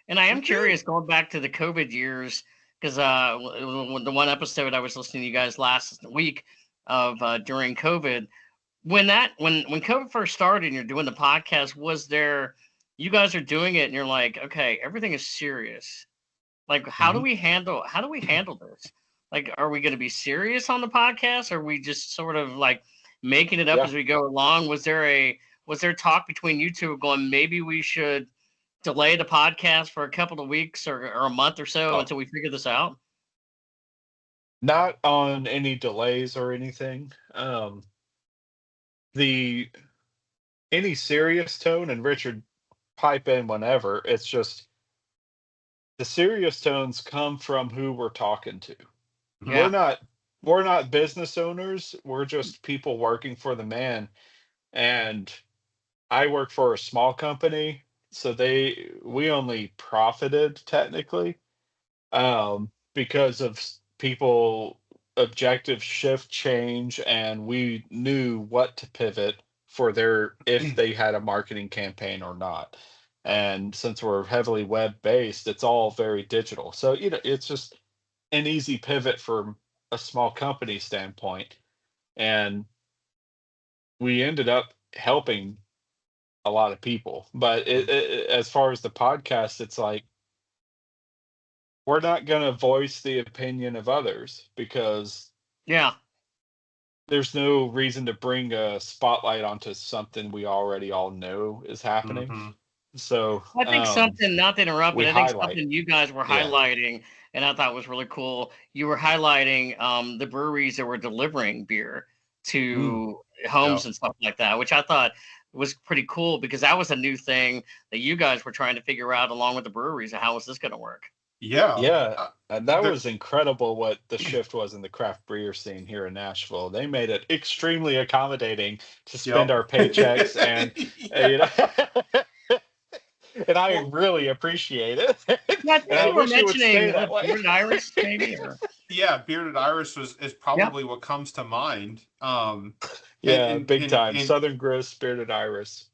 And I am curious, going back to the COVID years, because the one episode I was listening to you guys last week of during COVID, when COVID first started and you're doing the podcast, was there, you guys are doing it and you're like, okay, everything is serious. Like, Mhm. how do we handle this? Like, are we going to be serious on the podcast? Or are we just sort of like making it up Yeah. as we go along? Was there talk between you two going, maybe we should delay the podcast for a couple of weeks or a month or so Oh, until we figure this out? not on any delays or anything. The any serious tone, and Richard pipe in whenever. It's just the serious tones come from who we're talking to. We're Yeah. not we're not business owners. We're just people working for the man. And I work for a small company, so we only profited technically, because of people objective shift change, and we knew what to pivot for their if they had a marketing campaign or not. And since we're heavily web based, it's all very digital. So, it's just an easy pivot from a small company standpoint. And we ended up helping a lot of people. But as far as the podcast, it's like we're not going to voice the opinion of others because Yeah. there's no reason to bring a spotlight onto something we already all know is happening. Mm-hmm. So, I think something, not to interrupt, we but I think highlight. something you guys were Yeah. highlighting, and I thought was really cool. You were highlighting the breweries that were delivering beer Mm. to Yeah. homes and stuff like that, which I thought was pretty cool because that was a new thing that you guys were trying to figure out along with the breweries. And how was this going to work? Yeah. Yeah. And that There, was incredible what the shift was in the craft beer scene here in Nashville. They made it extremely accommodating to spend yep. our paychecks, and Yeah. and I Well, really appreciate it. Yeah, I And think I you were wish it would stay mentioning that what, way. Bearded Iris, maybe, or yeah, Bearded Iris is yeah, probably what comes to mind. And Yeah, and big and time. and, Southern Grist, Spirited Iris.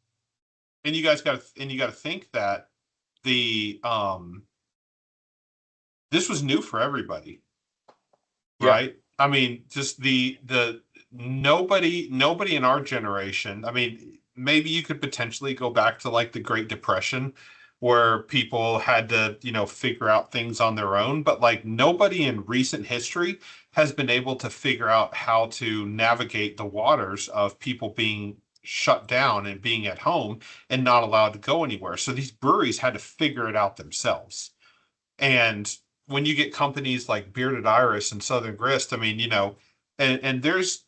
and you got to think that the this was new for everybody, Yeah. right? I mean, just the nobody in our generation. I mean, maybe you could potentially go back to like the Great Depression, where people had to figure out things on their own. But like nobody in recent history has been able to figure out how to navigate the waters of people being shut down and being at home and not allowed to go anywhere. So these breweries had to figure it out themselves. And when you get companies like Bearded Iris and Southern Grist, I mean, and there's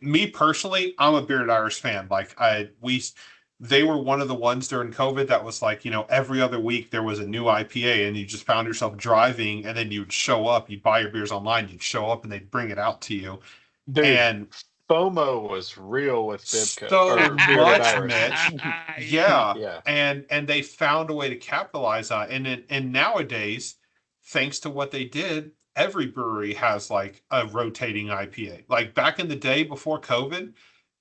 me personally, I'm a Bearded Iris fan. Like they were one of the ones during COVID that was like, every other week there was a new IPA, and you just found yourself driving, and then you'd show up, you'd buy your beers online, you'd show up, and they'd bring it out to you. Dude, And FOMO was real with Bibco so or Bearded much, Iris. Mitch. yeah, Yeah, Yeah. and they found a way to capitalize on it. And nowadays, thanks to what they did, every brewery has like a rotating IPA. Like back in the day before COVID,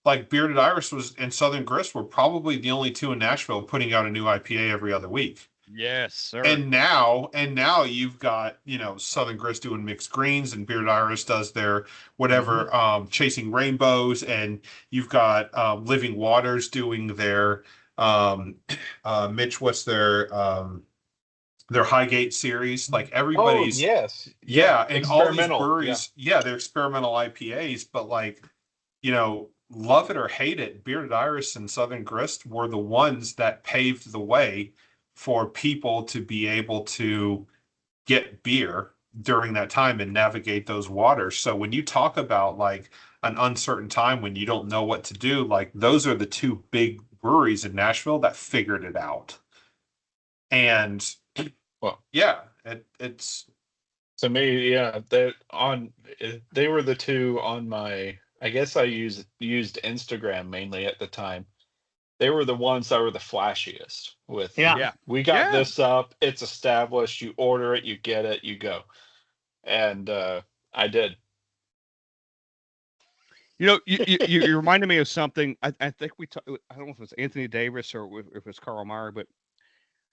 like Bearded Iris was and Southern Grist were probably the only two in Nashville putting out a new IPA every other week. Yes, sir. And now you've got Southern Grist doing mixed greens, and Bearded Iris does their Hmm. whatever chasing rainbows, and you've got Living Waters doing their um, Mitch, what's their Highgate series. Like Oh, everybody's, yes. Yeah. yeah, and all these Experimental. Yeah. breweries, yeah, they're experimental IPAs, but like love it or hate it, Bearded Iris and Southern Grist were the ones that paved the way for people to be able to get beer during that time and navigate those waters. So when you talk about like an uncertain time when you don't know what to do, like those are the two big breweries in Nashville that figured it out. And Well, yeah, it's to me, yeah, they were the two on my. I guess I used Instagram mainly at the time. They were the ones that were the flashiest with, yeah. Yeah. we got Yeah. this up, it's established, you order it, you get it, you go. And I did. You reminded me of something. I think I don't know if it was Anthony Davis or if it was Carl Meyer, but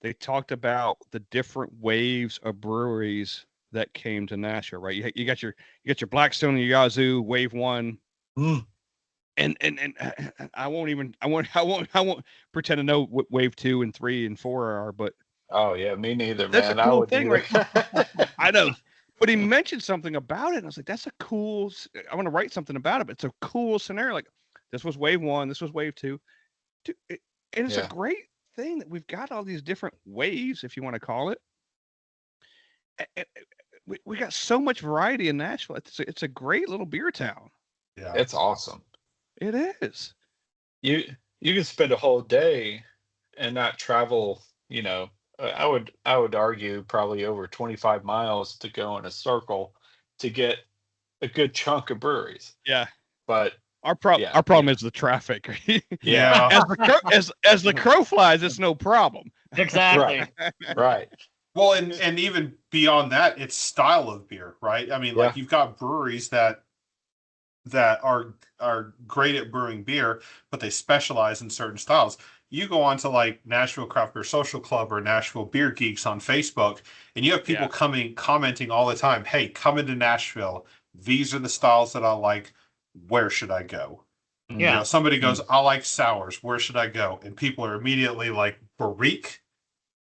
they talked about the different waves of breweries that came to Nashville. Right, you got your Blackstone and your Yazoo wave one. Mm. And I won't pretend to know what wave 2 and 3 and 4 are, but Oh yeah, me neither, that's a man. I cool wouldn't thing, either. right? I know, but he mentioned something about it, and I was like, "That's a cool. I want to write something about it. But it's a cool scenario. Like this was wave 1, this was wave 2, and it's a Yeah, great thing that we've got all these different waves, if you want to call it. We got so much variety in Nashville. It's a great little beer town. Yeah. it's awesome. It is. You you can spend a whole day and not travel. I would argue probably over 25 miles to go in a circle to get a good chunk of breweries. Yeah. But yeah, Our problem is the traffic. yeah, As the crow flies, it's no problem. Exactly. right. Well, and even beyond that, it's style of beer, right? I mean, Yeah. like you've got breweries that are great at brewing beer, but they specialize in certain styles. You go on to like Nashville Craft Beer Social Club or Nashville Beer Geeks on Facebook, and you have people commenting all the time, "Hey, come into Nashville. These are the styles that I like. Where should I go?" Yeah. Somebody goes, "I like sours. Where should I go?" And people are immediately like, "Barrique,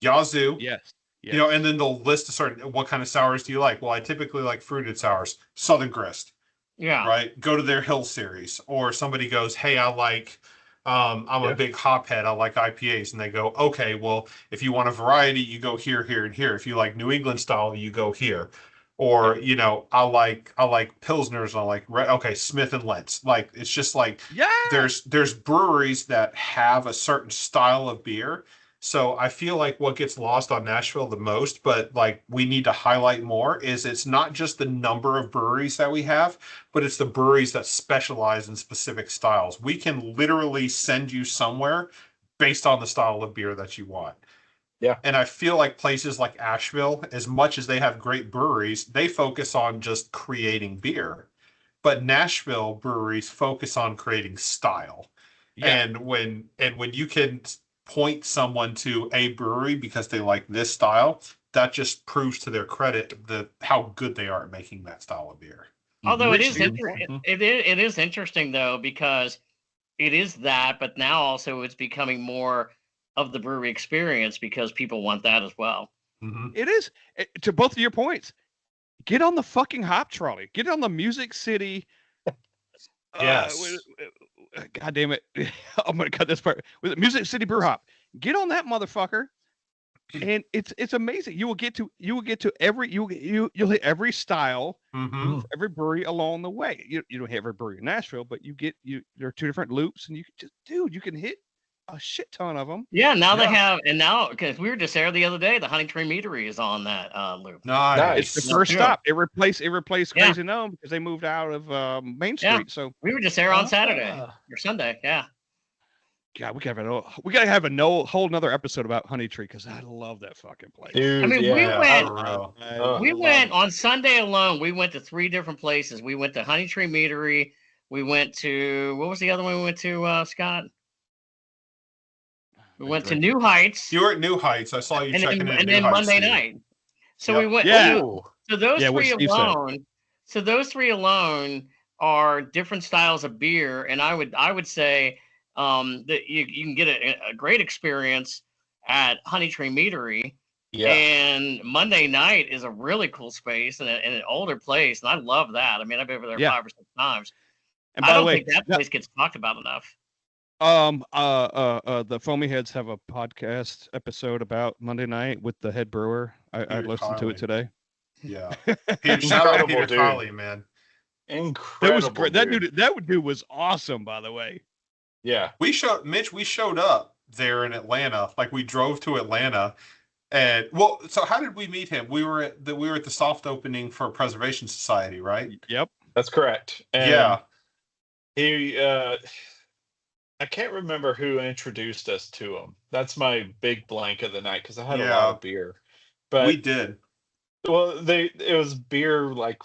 Yazoo." Yes. And then they'll list a certain, what kind of sours do you like? Well, I typically like fruited sours, Southern Grist, Yeah. right? Go to their Hill series. Or somebody goes, "Hey, I like, I'm Yeah. a big hophead. I like IPAs." And they go, "Okay, well, if you want a variety, you go here, here, and here. If you like New England style, you go here." Or, I like Pilsners. And I like, okay, Smith and Lentz. Like, it's just like, Yeah. there's breweries that have a certain style of beer. So I feel like what gets lost on Nashville the most, but like we need to highlight more, is it's not just the number of breweries that we have, but it's the breweries that specialize in specific styles. We can literally send you somewhere based on the style of beer that you want. Yeah. And I feel like places like Asheville, as much as they have great breweries, they focus on just creating beer. But Nashville breweries focus on creating style. Yeah. And when you can point someone to a brewery because they like this style, that just proves to their credit how good they are at making that style of beer. Although Rich, to your point. it is interesting though, because it is that, but now also it's becoming more of the brewery experience because people want that as well. Mm-hmm. It is. To both of your points, get on the fucking hop trolley. Get on the Music City. Yes. God damn it! I'm gonna cut this part. With it Music City Brew Hop, get on that motherfucker, and it's amazing. You will get to you'll hit every style, Mm-hmm. for every brewery along the way. You don't hit every brewery in Nashville, but there are 2 different loops, and you can you can hit a shit ton of them. Yeah, now they Yeah. have, and now because we were just there the other day, the Honey Tree Meadery is on that loop. Nice. It's the Yeah, first too. stop. It replaced Yeah. Crazy Gnome because they moved out of Main Yeah. Street. So We were just there on Saturday Ah. or Sunday. Yeah. God, we gotta have whole another episode about Honey Tree because I love that fucking place. Dude, I mean, we yeah. went- for real. We love went it. on Sunday alone. We went to 3 different places. We went to Honey Tree Meadery. We went to, what was the other one we went to, Scott? We went to New Heights. You were at New Heights. I saw you checking in at New then Heights. Monday Steve. night. So Yep. we went. Yeah. Ooh. So those Yeah, what 3 Steve said. alone. So those 3 alone are different styles of beer, and I would say that you can get a great experience at Honey Tree Meadery. Yeah. And Monday night is a really cool space and an older place, and I love that. I mean, I've been over there Yeah. 5 or 6 times. And I by the don't way, think that place gets talked about enough. the Foamy Heads have a podcast episode about Monday night with the head brewer. I Peter listened to it Kiley. today. Yeah. Shout out Peter dude. Kiley, man. Incredible. That was great. Dude. That dude was awesome, by the way. Yeah. We showed up there in Atlanta. Like we drove to Atlanta. And well, so how did we meet him? We were at the soft opening for Preservation Society, right? Yep. That's correct. And Yeah. he I can't remember who introduced us to him. That's my big blank of the night because I had a lot of beer. But We did. well, it was beer like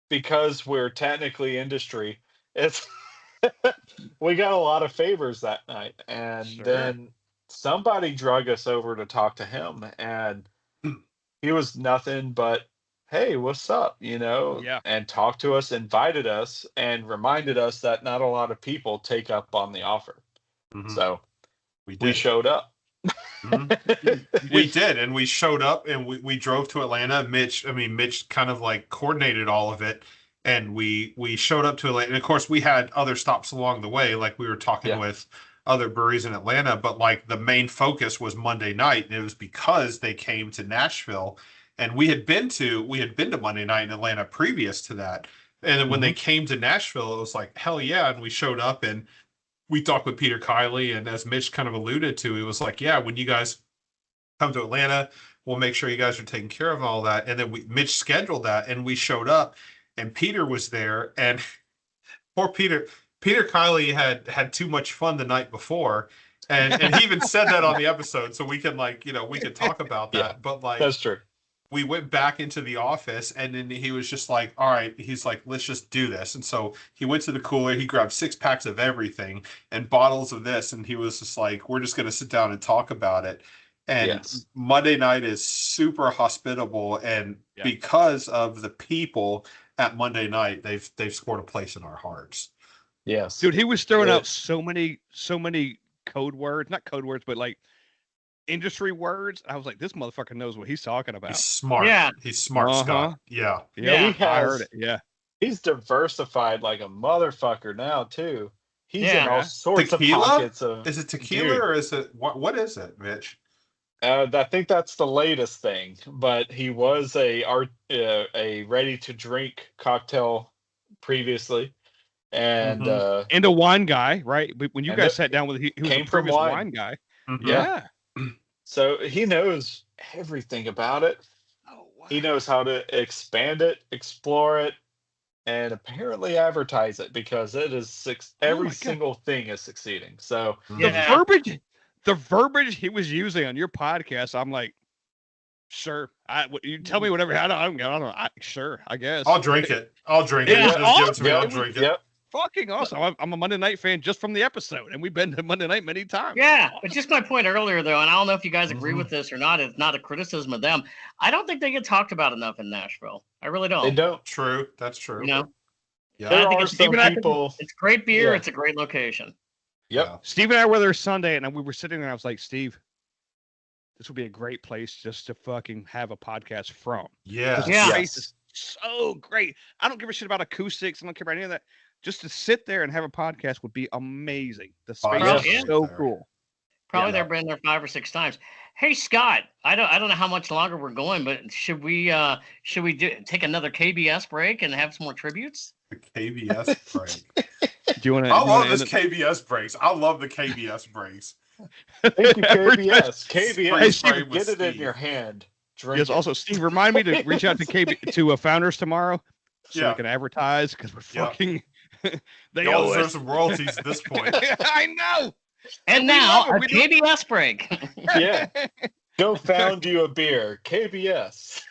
because we're technically industry. It's we got a lot of favors that night, and Sure. then somebody drug us over to talk to him, and he was nothing but, "Hey, what's up?" Yeah. And talked to us, invited us, and reminded us that not a lot of people take up on the offer. Mhm. So We we did. showed up. You We just- did, and we showed up, and we drove to Atlanta. Mitch kind of like coordinated all of it, and we showed up to Atlanta. And of course, we had other stops along the way, like we were talking Yeah. with other breweries in Atlanta. But like the main focus was Monday night, and it was because they came to Nashville, and we had been to Monday night in Atlanta previous to that. And then when they came to Nashville, it was like hell yeah, and we showed up and we talked with Peter Kiley, and as Mitch kind of alluded to, he was like, yeah, when you guys come to Atlanta, we'll make sure you guys are taking care of all that. And then Mitch scheduled that, and we showed up, and Peter was there, and poor Peter Kiley had too much fun the night before, and he even said that on the episode, so we can we could talk about that. Yeah, But like that's true. we went back into the office, and then he was just like, all right, he's like, let's just do this. And so he went to the cooler, he grabbed 6 packs of everything and bottles of this, and he was just like, we're just going to sit down and talk about it. And Yes. Monday night is super hospitable, and Yeah. because of the people at Monday night, they've scored a place in our hearts. Yes. Dude, he was throwing Yeah. out so many code words, not code words, but like industry words. I was like, this motherfucker knows what he's talking about. He's smart. Yeah. He's smart, Uh-huh. Scott. Yeah. Yeah. He I heard has it. Yeah. he's diversified like a motherfucker now too. He's in Yeah. all sorts Tequila? of pockets of. Is it tequila Dude. or is it what is it, Mitch? I think that's the latest thing, but he was a ready to drink cocktail previously, and Mhm. And a wine guy, right? But when you And guys it sat down with he was a came from previous wine. wine guy. Mhm. Yeah. so he knows everything about it. Oh wow. He knows how to expand it, explore it, and apparently advertise it because it is every my God. single thing is succeeding. So The Yeah. verbiage he was using on your podcast, I'm like, sure. You tell me whatever. I don't know. Sure, I guess. I'll drink it. I'll drink It it. was Just give it to me. I'll awesome. drink it. yep, Fucking awesome. I'm a Monday night fan just from the episode, and we've been to Monday night many times. Yeah, but just my point earlier, though, and I don't know if you guys agree Mhm. with this or not. It's not a criticism of them. I don't think they get talked about enough in Nashville. I really they don't. don't. True. That's true. You know, Yeah. There I think are it's some even. I think people. it's great beer. Yeah. It's a great location. Yep. Yeah. Steve and I were there Sunday, and we were sitting there. And I was like, Steve, this would be a great place just to fucking have a podcast from. Yes. The Yeah. space is so great. I don't give a shit about acoustics. I don't care about any of that. Just to sit there and have a podcast would be amazing. The space yeah. is so There. cool. Probably Yeah. they've been there 5 or 6 times. Hey Scott, I don't know how much longer we're going, but should we take another KBS break and have some more tributes? The KBS break. Do you want to? I love this KBS breaks. I love the KBS breaks. Thank you, KBS. Free KBS, frame with get it in Steve. your hand. Drink Yes. it. Also, Steve, remind me to reach out to Founders tomorrow, so Yeah. we can advertise because we're Yeah. fucking. They Y'all owe deserve us. some royalties at this point. I know. And we now love it. our We do- KBS break. Yeah. Go found you a beer. KBS.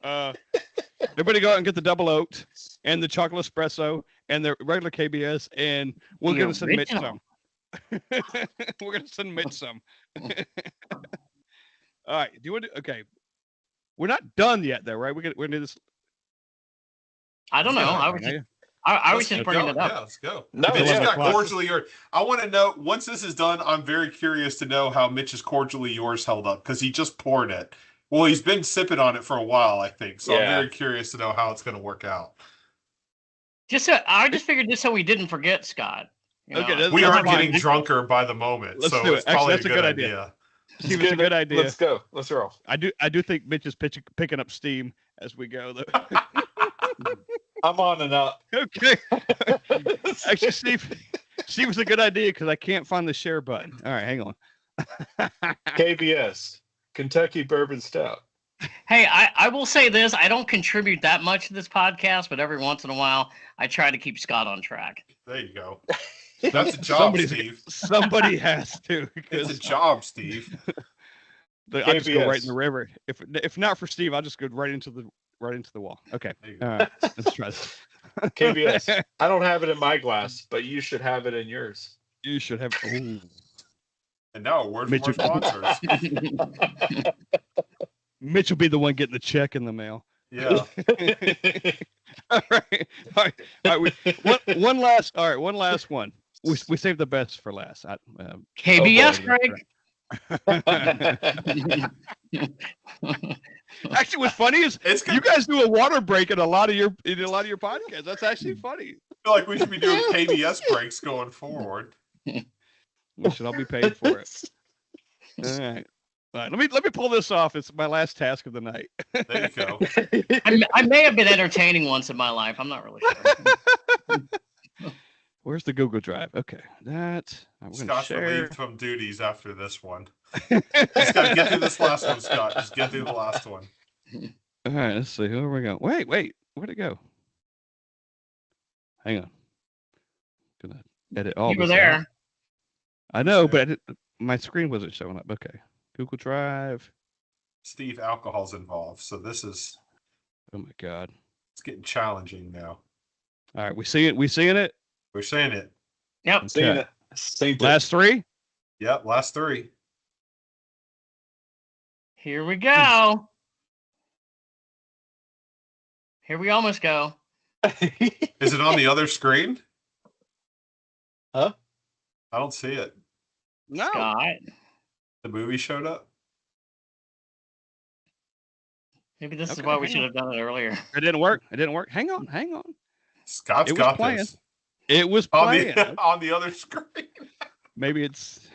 Everybody go out and get the double oaked and the chocolate espresso and the regular KBS, and we're The gonna send Mitch original. some. We're gonna send Mitch some. All right. Do you want to? Okay. We're not done yet, though, right? We're gonna do this. I don't know. I was just, I was Let's just keep bringing going. it up. Yeah, let's go. No, Mitch yeah. got 11 cordially yours. I want to know, once this is done, I'm very curious to know how Mitch's cordially yours held up, because he just poured it. Well, he's been sipping on it for a while, I think. So I'm Yeah. very curious to know how it's going to work out. I just figured just so we didn't forget, Scott. You Okay, know, that's- We That's are fine. getting drunker by the moment, Let's so do it. it's Actually, probably that's a good idea. Steve, it's a good idea. Let's go. Let's roll. I do think Mitch is picking up steam as we go, though. I'm on and up. Okay. Actually, Steve was a good idea because I can't find the share button. All right, hang on. KBS. Kentucky Bourbon Stout. hey, I will say this: I don't contribute that much to this podcast, but every once in a while, I try to keep Scott on track. There you go. That's a job, Somebody's- Steve. Somebody has to. It's a Because job, Steve. I just go right KBS. in the river. If not for Steve, I'll just go right into the wall. Okay. There you go. All right. Let's try this. KBS. I don't have it in my glass, but you should have it in yours. You should have. Ooh. And now a word from Mitch, our sponsors. Mitch will be the one getting the check in the mail. Yeah. All right. All right. One last one. We saved the best for last. KBS, Greg. Actually, what's funny is you guys do a water break in a lot of your podcasts. That's actually funny. I feel like we should be doing KBS breaks going forward. We should all be paid for it. All right. All right. Let me pull this off. It's my last task of the night. There you go. I may have been entertaining once in my life. I'm not really sure. Where's the Google Drive? Okay, that I'm going to Scott's share. relieved from duties after this one. Just got to get through this last one, Scott. Just get through the last one. All right, let's see. Where we go? Wait, where'd it go? Hang on. Gonna edit all. You were this there. out. I know, but my screen wasn't showing up. Okay, Google Drive. Steve, alcohol's involved, so this is. Oh my God. It's getting challenging now. All right, we seeing it. We're saying it. Yep. Okay. Seeing it. Synced it. Last three. Yep, last three. Here we go. Here we almost go. Is it on the other screen? Huh? I don't see it. No. Scott. The movie showed up? Maybe this is Okay, why we hang should on. have done it earlier. It didn't work. Hang on. Scott's It was got playing. this. It was On playing. the, on the other screen. Maybe it's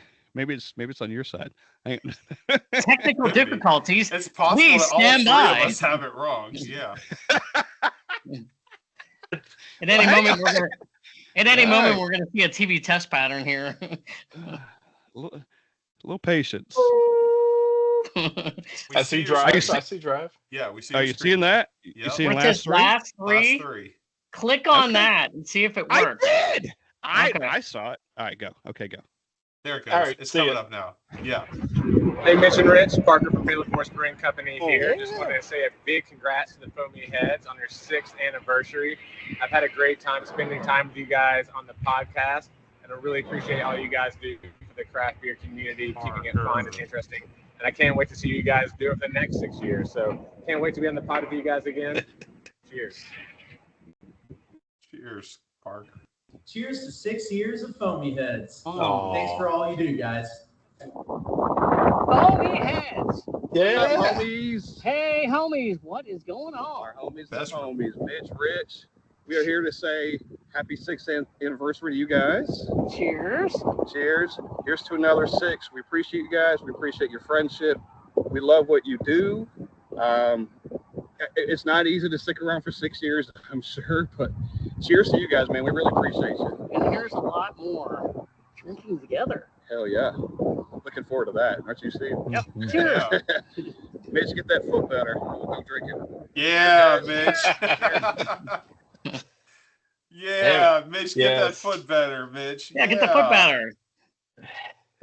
on your side. Hang on. Technical Could be. difficulties. It's possible Please that all stand three by. of us have it wrong. Yeah. At any Well, hang moment, on. we're Right. going to see a TV test pattern here. A little patience. We I see your drive. screen. I see drive. Yeah, we see Are your you screen. seeing that? Yep. You seeing What's last this three? last Last three? three. Click on Okay. that and see if it I works. did. Okay. I saw it. All right, go. Okay, go. There it goes. All right, It's see coming it. up now. Yeah. Hey, Mitch and Rich, Parker from Baylor Force Brewing Company Oh, here. yeah. Just wanted to say a big congrats to the Foamy Heads on their 6th anniversary. I've had a great time spending time with you guys on the podcast, and I really appreciate all you guys do for the craft beer community, keeping it fun and interesting. And I can't wait to see you guys do it for the next 6 years. So can't wait to be on the pod with you guys again. Cheers. Cheers, Park. Cheers to 6 years of Foamy Heads. Aw. Thanks for all you do, guys. Foamy Heads. Yeah. Homies. Hey, homies, what is going on? Our homies, the Best one. homies. Mitch, Rich. We are here to say happy 6th anniversary to you guys. Cheers. Cheers. Here's to another 6. We appreciate you guys. We appreciate your friendship. We love what you do. It's not easy to stick around for 6 years, I'm sure, but cheers to you guys, man. We really appreciate you. And here's a lot more drinking together. Hell yeah. Looking forward to that. Aren't you, Steve? Yep. Cheers. Yeah. Mitch, get that foot better. We'll go drinking. Yeah, Mitch. Yeah, Mitch, get that Yes. foot better, Mitch. Yeah, get the foot better.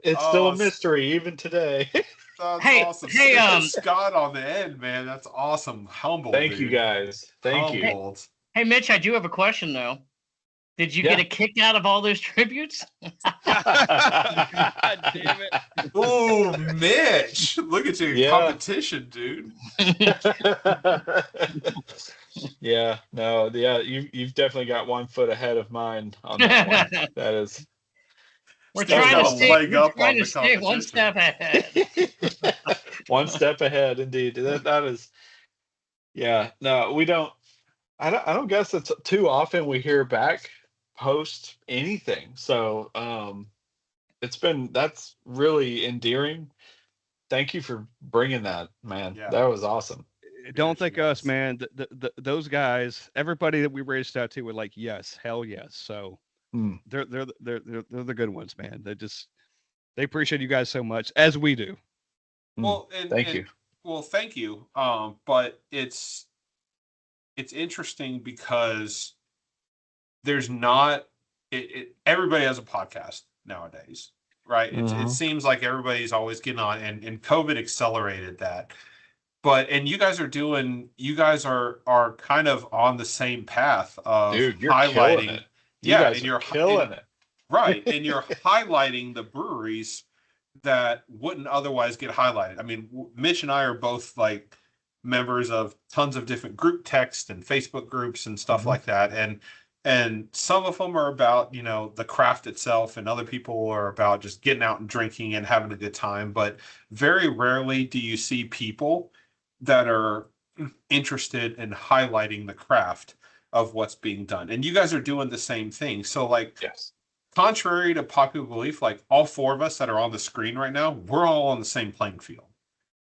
It's still Oh, a mystery even today. That's Hey, awesome. hey, And Scott on the end, man. That's awesome. Humble. Thank you dude. guys. Thank you. Humbled. Hey, Mitch, I do have a question, though. Did you get a kick out of all those tributes? God damn it. Oh, Mitch. Look at you. Yeah. Competition, dude. Yeah, no, yeah, you've definitely got 1 foot ahead of mine on that one. That is We're Still trying got to a stay, leg we're up trying on to the stay one competition. step ahead. 1 step ahead, indeed. That is, yeah. No, we don't. I don't guess it's too often we hear back post anything. So that's really endearing. Thank you for bringing that, man. Yeah. That was awesome. Don't think us, Yes. man. Those guys, everybody that we reached out to were like, yes, hell yes. So Hmm. they're the good ones, man. They appreciate you guys so much, as we do. Well, Thank you. Well, thank you. But it's interesting because there's not everybody has a podcast nowadays, right? It Mhm. seems like everybody's always getting on, and COVID accelerated that. But you guys are kind of on the same path of Dude, you're killing it. You Yeah, guys and are you're killing it. right, and you're highlighting the breweries that wouldn't otherwise get highlighted. I mean, Mitch and I are both like members of tons of different group text and Facebook groups and stuff like that. And some of them are about, you know, the craft itself, and other people are about just getting out and drinking and having a good time. But very rarely do you see people that are interested in highlighting the craft of what's being done. And you guys are doing the same thing. So like, Yes. contrary to popular belief, like all four of us that are on the screen right now, we're all on the same playing field.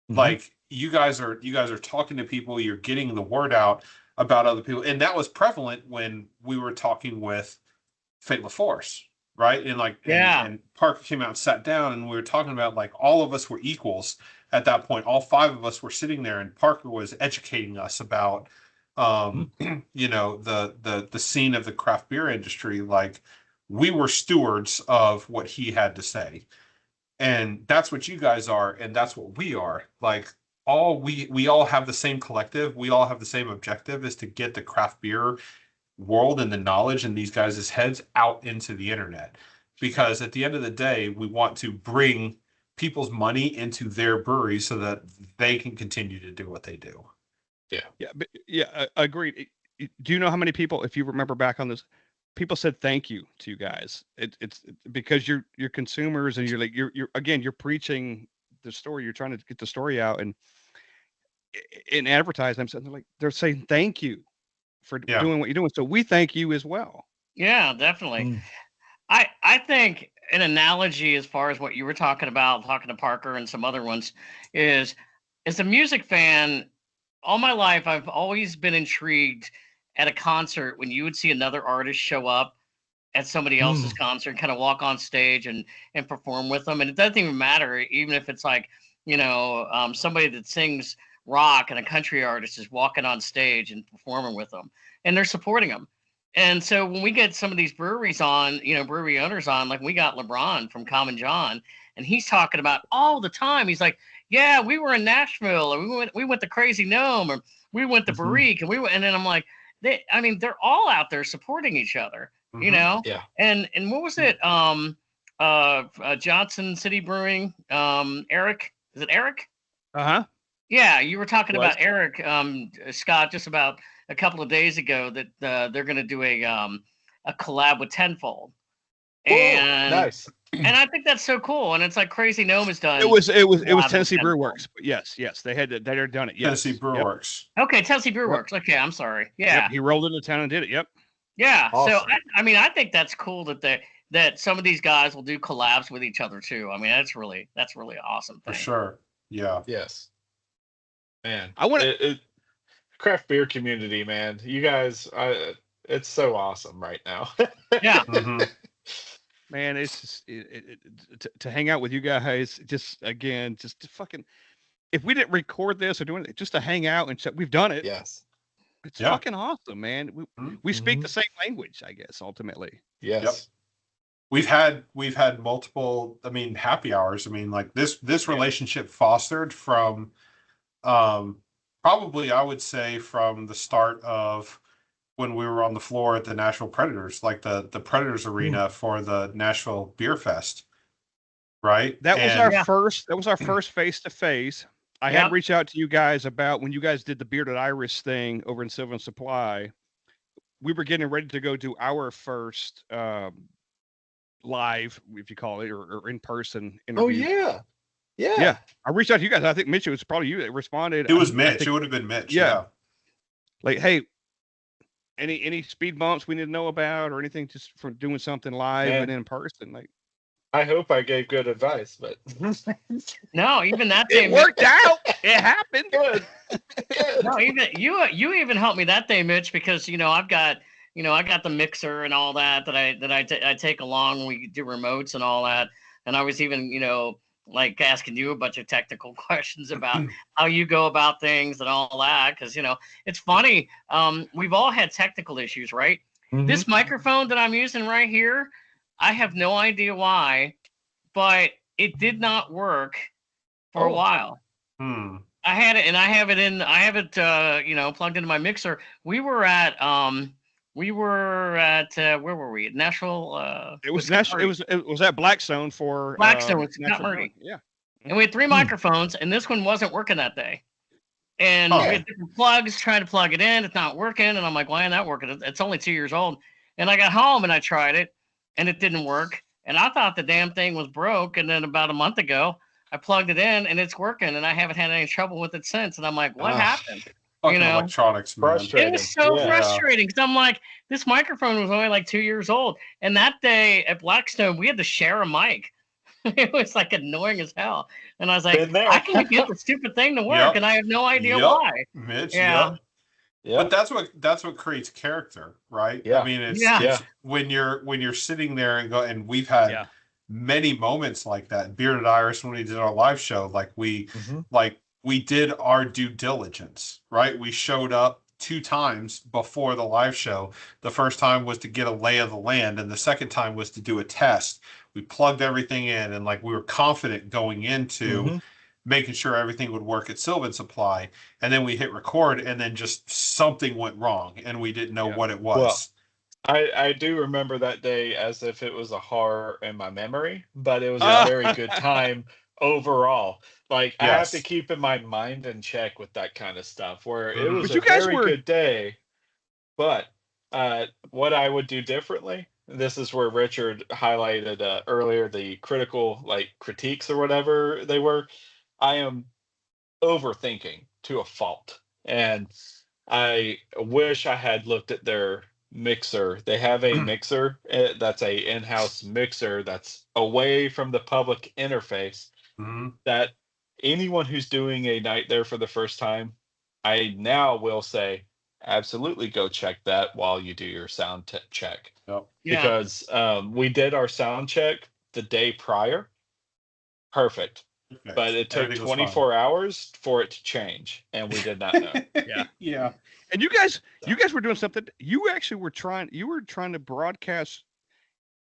Like you guys are talking to people, you're getting the word out about other people. And that was prevalent when we were talking with Fate LaForce, right? And like, and Parker came out and sat down, and we were talking about like all of us were equals at that point. All five of us were sitting there, and Parker was educating us about, you know, the scene of the craft beer industry. Like we were stewards of what he had to say. And that's what you guys are, and that's what we are. Like we all have the same collective, we all have the same objective, is to get the craft beer world and the knowledge in these guys' heads out into the internet. Because at the end of the day, we want to bring people's money into their breweries so that they can continue to do what they do. Agreed. Do you know how many people, if you remember back on this, people said thank you to you guys? It's because you're consumers, and you're like you're preaching the story. You're trying to get the story out and advertise them. So they're saying thank you for doing what you're doing. So we thank you as well. Yeah, definitely. I think an analogy, as far as what you were talking about, talking to Parker and some other ones, is as a music fan, all my life I've always been intrigued at a concert when you would see another artist show up at somebody else's concert, kind of walk on stage and perform with them. And it doesn't even matter, even if it's like, you know, somebody that sings rock and a country artist is walking on stage and performing with them, and they're supporting them. And so when we get some of these breweries on, you know, brewery owners on, like we got LeBron from Common John, and he's talking about all the time. He's like, yeah, we were in Nashville, or we went to Crazy Gnome, or we went to Barrique, and and then I'm like, they're all out there supporting each other, you know? Yeah. And what was it? Johnson City Brewing, Eric, is it Eric? Uh-huh. Yeah, you were talking about Eric, Scott, just about a couple of days ago, that they're going to do a collab with Tenfold. And nice. And I think that's so cool. And it's like Crazy Gnome has done. It was Tennessee Brew Works. Yes, they had done it. Yes. Tennessee Brew Works. Okay, Tennessee Brew Works. Okay, I'm sorry. Yeah. Yep, he rolled into town and did it. Yep. Yeah. Awesome. So I think that's cool that some of these guys will do collabs with each other too. I mean, that's really awesome thing. For sure. Yeah. Yes. Man, I want to craft beer community, man. You guys, it's so awesome right now. Yeah. Man, it's just to hang out with you guys. Just fucking. If we didn't record this or do anything, just to hang out and we've done it. Yes. It's fucking awesome, man. We speak the same language, I guess. Ultimately. Yes. Yep. We've had multiple. I mean, happy hours. I mean, like this relationship fostered from, probably I would say from the start of when we were on the floor at the Nashville Predators, like the Predators arena for the Nashville Beer Fest, right? That was our first face to face. I had reached out to you guys about when you guys did the Bearded Iris thing over in Sylvan Supply. We were getting ready to go do our first live, if you call it, or in person interview. Oh yeah. I reached out to you guys. I think Mitch, it was probably you that responded. It was Mitch. It would have been Mitch. Yeah. Like, hey, any speed bumps we need to know about, or anything just from doing something live and in person? Like, I hope I gave good advice, but no, even that day it worked out. It happened. Good. No, even you even helped me that day, Mitch, because I got the mixer and all that I take along when we do remotes and all that, and I was even like asking you a bunch of technical questions about how you go about things and all that, because it's funny. We've all had technical issues, right? This microphone that I'm using right here, I have no idea why, but it did not work for a while. I had it, and I have it plugged into my mixer. We were at We were at where were we? Nashville. It was Scott national. Murray. It was at Blackstone for Blackstone with Scott National Murray, Guard. Yeah. and we had 3 microphones, and this one wasn't working that day. And Oh. we had different plugs, trying to plug it in. It's not working. And I'm like, why ain't that working? It's only 2 years old. And I got home and I tried it and it didn't work. And I thought the damn thing was broke. And then about a month ago, I plugged it in and it's working. And I haven't had any trouble with it since. And I'm like, what happened? Fucking know, electronics, man. Frustrating. It was so Yeah. frustrating because I'm like, this microphone was only like 2 years old. And that day at Blackstone, we had to share a mic. It was like annoying as hell. And I was like, Been there. I can't get the stupid thing to work, Yep. and I have no idea Yep. why. Mitch, Yeah. Yeah. But that's what creates character, right? Yeah. I mean, it's, Yeah. it's when you're sitting there and we've had Yeah. many moments like that. Bearded Iris, when we did our live show, like we did our due diligence, right? We showed up 2 times before the live show. The first time was to get a lay of the land, and the second time was to do a test. We plugged everything in, and like we were confident going into making sure everything would work at Sylvan Supply. And then we hit record, and then just something went wrong, and we didn't know what it was. Well, I do remember that day as if it was a horror in my memory, but it was a very good time overall. Like, I have to Yes. keep in my mind in check with that kind of stuff, where it was But a you guys very were- good day. But what I would do differently, this is where Richard highlighted earlier the critical, like, critiques or whatever they were. I am overthinking to a fault. And I wish I had looked at their mixer. They have a mixer that's a in-house mixer that's away from the public interface, Mhm. that anyone who's doing a night there for the first time, I now will say absolutely go check that while you do your sound check. Yep. Yeah. Because we did our sound check the day prior. Perfect. Okay. But it took Everything was fine. 24 hours for it to change, and we did not know. Yeah. And you guys were doing something. You actually were trying to broadcast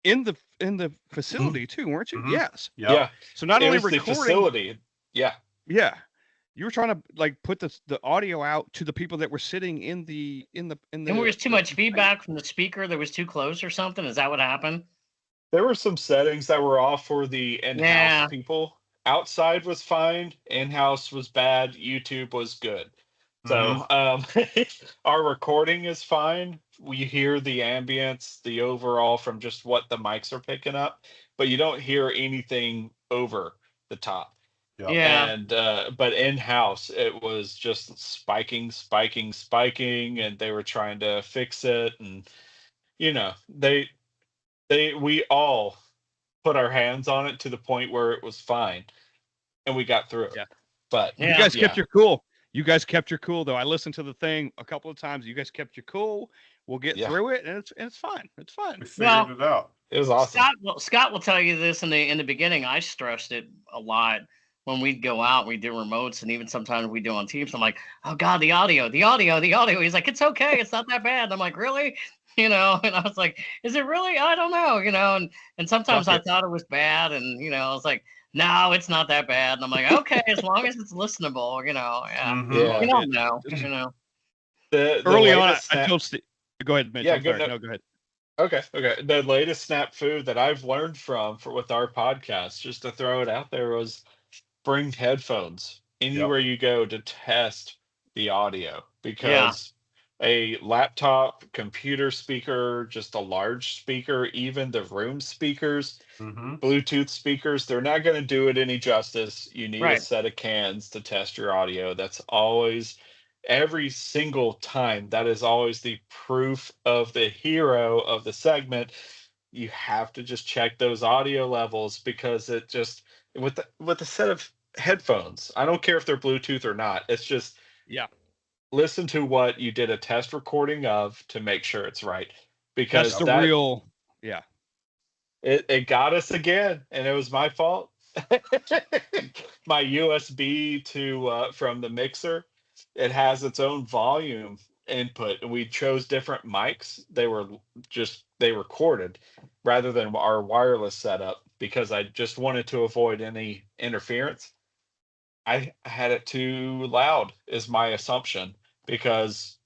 in the facility too, weren't you? Mhm. Yes. Yep. Yeah, So not it only was the recording, facility. Yeah, yeah, you were trying to like put the audio out to the people that were sitting in the. And there was too much feedback from the speaker that was too close or something. Is that what happened? there were some settings that were off for the in-house Yeah. people. Outside was fine. In-house was bad. YouTube was good. So our recording is fine. We hear the ambience, the overall from just what the mics are picking up, but you don't hear anything over the top. Yep. Yeah. And but in-house it was just spiking, and they were trying to fix it, and we all put our hands on it to the point where it was fine, and we got through it. Yeah. But Yeah. You guys kept your cool. You guys kept your cool, though. I listened to the thing a couple of times. You guys kept your cool. We'll get through it, and it's fine. It's fine. We figured it out. it was awesome. Scott will tell you this in the beginning. I stressed it a lot when we'd go out. We do remotes, and even sometimes we do on Teams. I'm like, oh god, the audio. He's like, it's okay, it's not that bad. I'm like, really? And I was like, is it really? I don't know. And sometimes I thought it was bad, and I was like, no, it's not that bad. And I'm like, okay, as long as it's listenable, yeah. Mhm. Yeah. You don't know, The Early on, latest I snap- told Steve. Go ahead, Mitch. Yeah, I'm good sorry. no- No, go ahead. Okay. The latest snafu that I've learned with our podcast, just to throw it out there, was bring headphones anywhere you go to test the audio, because a laptop, computer speaker, just a large speaker, even the room speakers, Bluetooth speakers, they're not going to do it any justice. You need a Right. set of cans to test your audio. That's always, every single time, that is always the proof of the hero of the segment. You have to just check those audio levels, because it just, with a set of headphones, I don't care if they're Bluetooth or not, it's just listen to what you did a test recording of to make sure it's right, because That's the real. Yeah. it got us again, and it was my fault. My USB to from the mixer, it has its own volume input, and we chose different mics. They recorded rather than our wireless setup, because I just wanted to avoid any interference. I had it too loud, is my assumption, because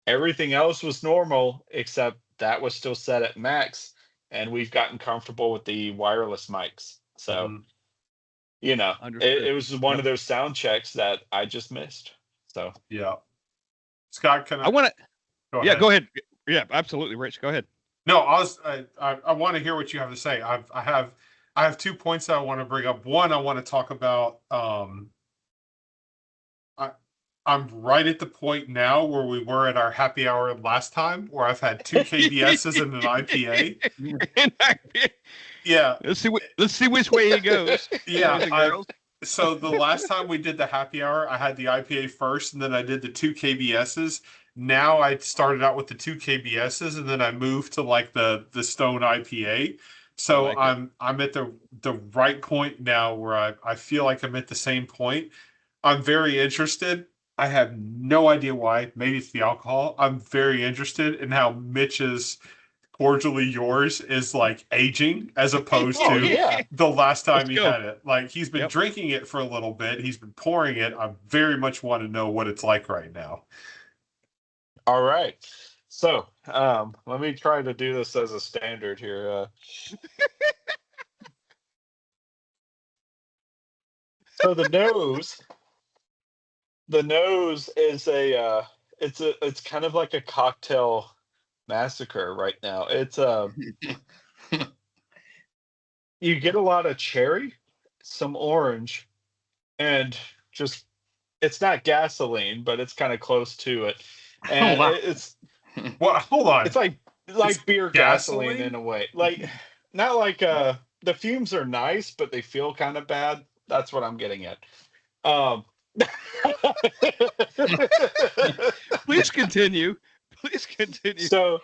Everything else was normal except that was still set at max, and we've gotten comfortable with the wireless mics. So, Mhm. you know, Understood. it was one Yep. of those sound checks that I just missed. So, Yeah. Scott, can I I want to. go Yeah, ahead? go ahead. Yeah, absolutely, Rich. Go ahead. No, I want to hear what you have to say. I have 2 points that I want to bring up. One, I want to talk about I I'm right at the point now where we were at our happy hour last time, where I've had two KBSs and an IPA. Yeah, Let's see which way it goes. yeah. Boys and girls. So the last time we did the happy hour, I had the IPA first, and then I did the two KBSs. Now I started out with the two KBSs, and then I moved to like the Stone IPA. So like it. I'm at the right point now where I feel like I'm at the same point. I'm very interested. I have no idea why. Maybe it's the alcohol. I'm very interested in how Mitch's cordially yours is like aging as opposed oh to yeah. the last Let's time he go. had it. Like he's been Yep. drinking it for a little bit. He's been pouring it. I very much want to know what it's like right now. All right. So, let me try to do this as a standard here. So the nose is it's kind of like a cocktail massacre right now. It's you get a lot of cherry, some orange, and just it's not gasoline, but it's kind of close to it. And Wow. it's Well, hold on. it's like It's beer gasoline in a way. Like not like the fumes are nice, but they feel kind of bad. That's what I'm getting at. Um Please continue. Please continue. so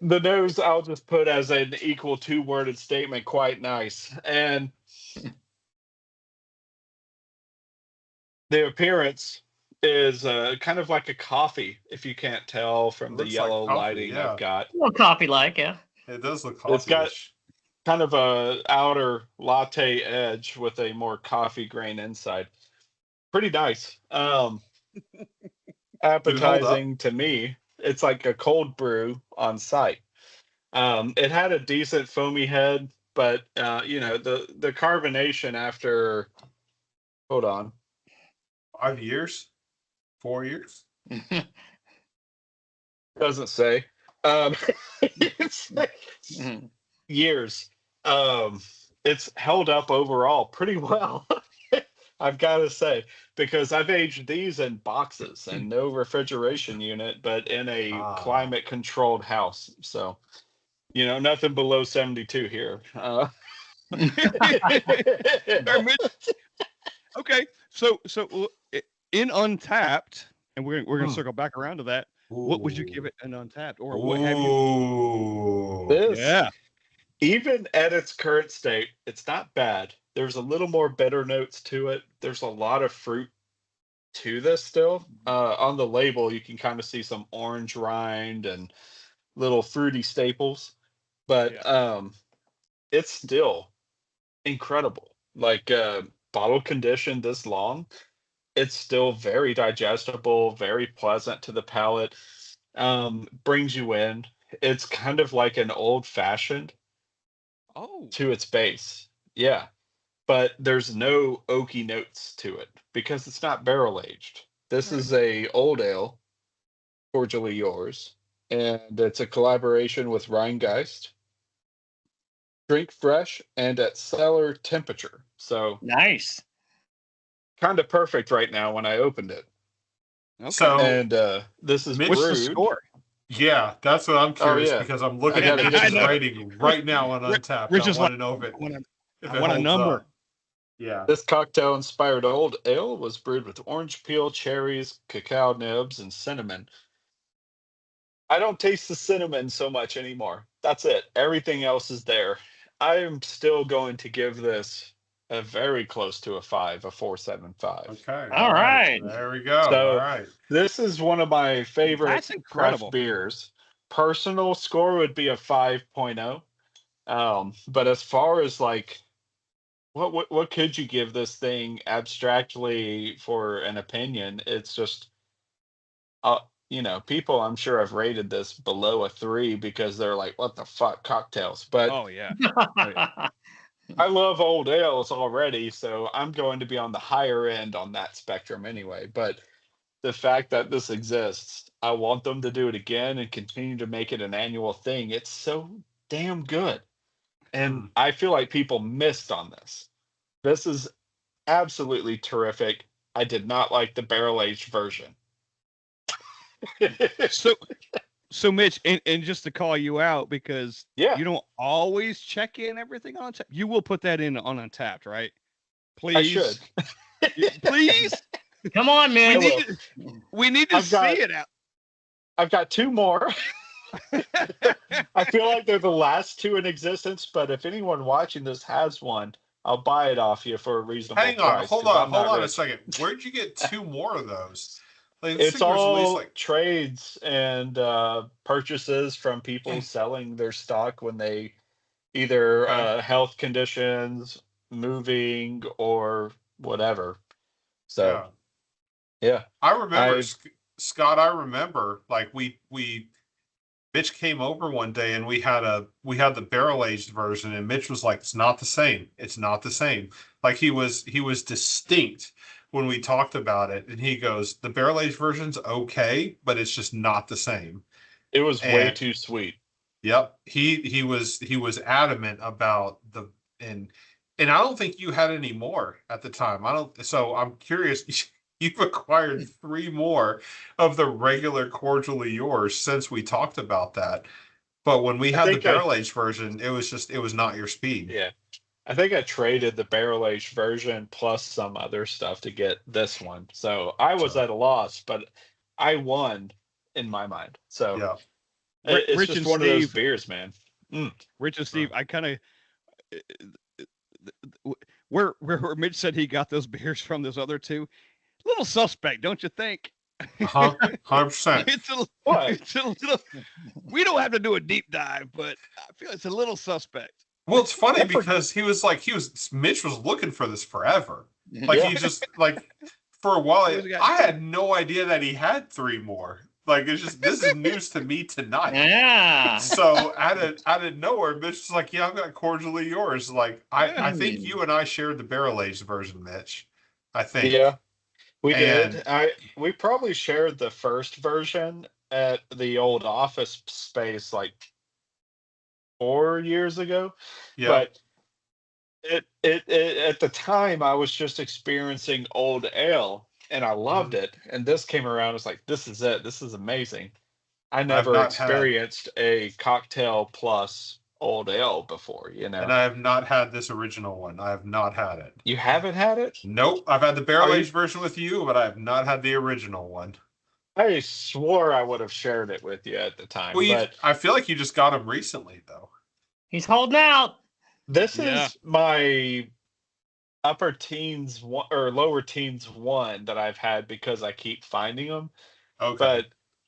the nose I'll just put as an equal two-worded statement, quite nice. And the appearance is kind of like a coffee, if you can't tell from It the looks like yellow coffee, lighting yeah. I've got. Well, coffee like, yeah. It does look It's got coffee-ish. kind of a outer latte edge with a more coffee grain inside. Pretty nice. Did it hold up? Appetizing to me. It's like a cold brew on site. It had a decent foamy head, but you know, the carbonation after hold on. 5 years? 4 years? Doesn't say. Um, it's years. It's held up overall pretty well. I've got to say, because I've aged these in boxes and no refrigeration unit, but in a climate controlled house. So, you know, nothing below 72 here. Okay, so in Untapped, and we're gonna circle back around to that. What would you give it in Untapped, or what have you? Ooh. This, Yeah. even at its current state, it's not bad. There's a little more bitter notes to it. There's a lot of fruit to this still. On the label, you can kind of see some orange rind and little fruity staples, but it's still incredible. Like bottle conditioned this long, it's still very digestible, very pleasant to the palate. Brings you in. It's kind of like an old fashioned Oh. to its base. Yeah. But there's no oaky notes to it because it's not barrel aged. This Right. is a old ale, cordially yours, and it's a collaboration with Rheingeist. Drink fresh and at cellar temperature. So Nice. kind of perfect right now when I opened it. Okay. So And this is Mitch- What's the brewed. score? yeah, that's what I'm curious yeah. because I'm looking I at gotta Mitch's get that. rating right now on Untapped. Rich I is want like, to know if it I want a holds number. up. Yeah. This cocktail inspired old ale was brewed with orange peel, cherries, cacao nibs, and cinnamon. I don't taste the cinnamon so much anymore. That's it. Everything else is there. I am still going to give this a very close to a 5, a 4.75. Okay. All right. There we go. So All right. this is one of my favorite That's incredible. craft beers. Personal score would be a 5.0. But as far as like what could you give this thing abstractly for an opinion? It's just people I'm sure have rated this below a 3 because they're like, what the fuck, cocktails. But Oh yeah. Oh yeah. I love old ales already, so I'm going to be on the higher end on that spectrum anyway. But the fact that this exists, I want them to do it again and continue to make it an annual thing. It's so damn good. And Hmm. I feel like people missed on this. This is absolutely terrific. I did not like the barrel aged version. So so Mitch, and just to call you out because Yeah, you don't always check in everything on tap. You will put that in on Untapped, right? I should. Please. Please. Come on, We man. I need will. to we need to I've see got it out. I've got 2 more. I feel like they're the last 2 in existence, but if anyone watching this has one, I'll buy it off you for a reasonable Hang on, price because I'm hold not on a rich. second. Where'd you get 2 more of those? Like this It's thing was released all like trades and purchases from people selling their stock when they either okay. health conditions, moving, or whatever. So Yeah. yeah, I remember I Scott, I remember like Mitch came over one day and we had the barrel aged version and Mitch was like, it's not the same. It's not the same. Like he was distinct when we talked about it and he goes, the barrel aged version's okay, but it's just not the same. it was way And too sweet. yep, he was adamant about the and and I don't think you had any more at the time. I don't so I'm curious. You've acquired 3 more of the regular cordially yours since we talked about that. But when we I had the think I barrel aged version, it was not your speed. yeah. I think I traded the barrel aged version plus some other stuff to get this one. So I was So at a loss, but I won in my mind. So yeah. it's Rich just and one of those Steve, beers, man. Mm. Rich and Steve, I kind of where Mitch said he got those beers from those other 2, little suspect, don't you think? Uh-huh. 100%. It's a What? it's a little. We don't have to do a deep dive, but I feel it's a little suspect. Well, it's funny I for, because Mitch was looking for this forever. Like yeah. he just like for a while Always got I had no idea that he had 3 more. Like it's just this is news to me tonight. Yeah. So out of nowhere, Mitch was like, "Yeah, I've got cordially yours." Like I think Hmm. you and I shared the barrel aged version, Mitch. I think, Yeah, we and did. We probably shared the first version at the old office space like 4 years ago. yeah, But it at the time I was just experiencing old ale and I loved mhm. it. And this came around, it's like, this is it. This is amazing. I I've never not had, experienced a cocktail plus old ale before, and I have not had this original one. I have not had it. You haven't had it? Nope, I've had the Are barrel you aged version with you, but I have not had the original one. I swore I would have shared it with you at the time, Well, but I feel like you just got them recently, though. He's holding out. this Yeah. is my upper teens one or lower teens one that I've had because I keep finding them. Okay, But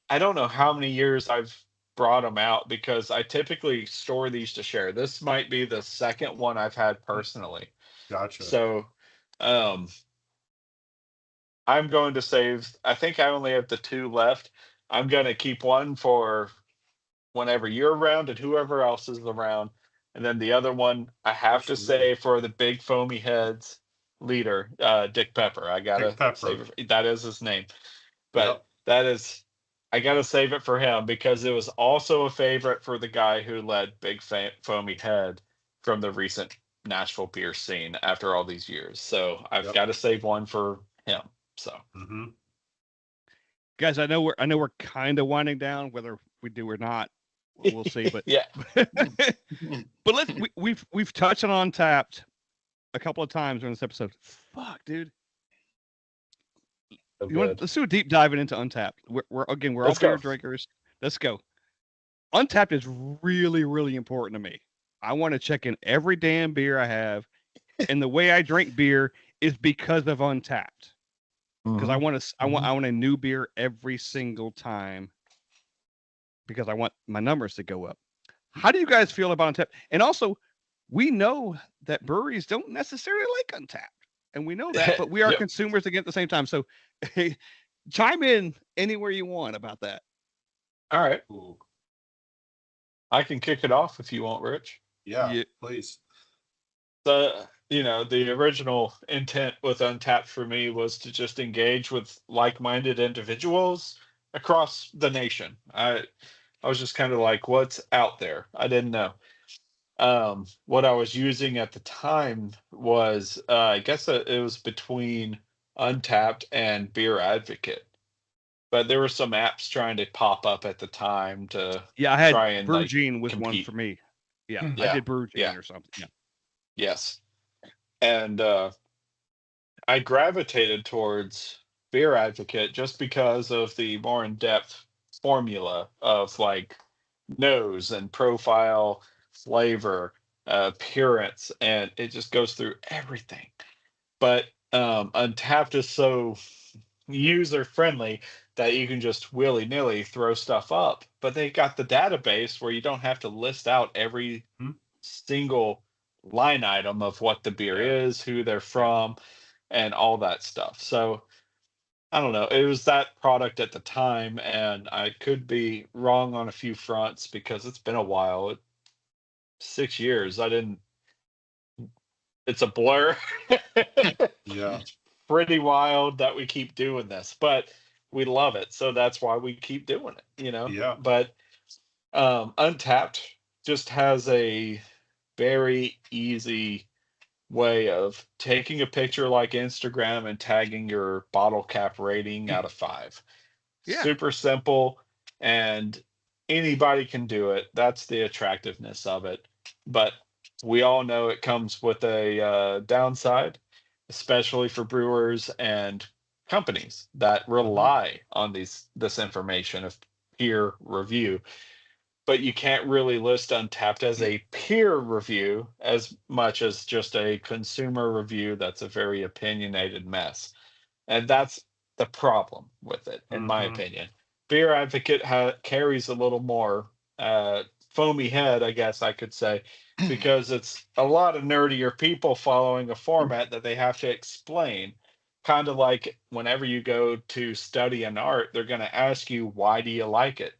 I don't know how many years I've brought them out because I typically store these to share. This might be the second one I've had personally. gotcha. So, um, I'm going to save. I think I only have the 2 left. I'm going to keep one for whenever you're around and whoever else is around. And then the other one I have to Absolutely, say for the big foamy heads leader, Dick Pepper. I Dick gotta Pepper. save it. That is his name. But Yep. that is I gotta save it for him because it was also a favorite for the guy who led Big Foamy Head from the recent Nashville beer scene after all these years. So I've Yep. got to save one for him. So Mm-hmm. Guys, I know we're kind of winding down, whether we do or not. We'll see. But yeah, but we've touched on Untapped a couple of times during this episode. Fuck, dude. so Let's do a deep diving into Untapped. We're all Let's beer go. drinkers. Let's go. Untapped is really, really important to me. I want to check in every damn beer I have, and the way I drink beer is because of Untapped. Because I want a new beer every single time. Because I want my numbers to go up. How do you guys feel about Untapped? And also, we know that breweries don't necessarily like Untapped, and we know that, but we are Yep. consumers again at the same time. So, hey, chime in anywhere you want about that. All right. Ooh. I can kick it off if you want, Rich. Yeah, Yeah. please. The original intent with Untapped for me was to just engage with like-minded individuals across the nation. I was just kind of like, what's out there? I didn't know. What I was using at the time was, I guess it was between Untapped and Beer Advocate, but there were some apps trying to pop up at the time to Yeah, I had try and like Brewgene was one compete. for me. Yeah, I Yeah, did Brewgene yeah, or something. Yeah. yes. And I gravitated towards Beer Advocate just because of the more in-depth formula of like nose and profile, flavor, appearance, and it just goes through everything. But Untapped is so user friendly that you can just willy nilly throw stuff up. But they got the database where you don't have to list out every Hmm? single line item of what the beer Yeah. is, who they're from, and all that stuff. So I don't know. It was that product at the time, and I could be wrong on a few fronts because it's been a while. 6 years. I didn't. It's a blur. Yeah. It's pretty wild that we keep doing this, but we love it, so that's why we keep doing it. Yeah. But Untapped just has a very easy way of taking a picture like Instagram and tagging your bottle cap rating out of 5. Yeah. Super simple, and anybody can do it. That's the attractiveness of it. But we all know it comes with a downside, especially for brewers and companies that rely on this information of peer review. But you can't really list Untapped as a peer review as much as just a consumer review that's a very opinionated mess. And that's the problem with it, in my Mhm. opinion. Beer Advocate carries a little more foamy head, I guess I could say, because it's a lot of nerdier people following a format that they have to explain. Kind of like whenever you go to study an art, they're going to ask you, why do you like it?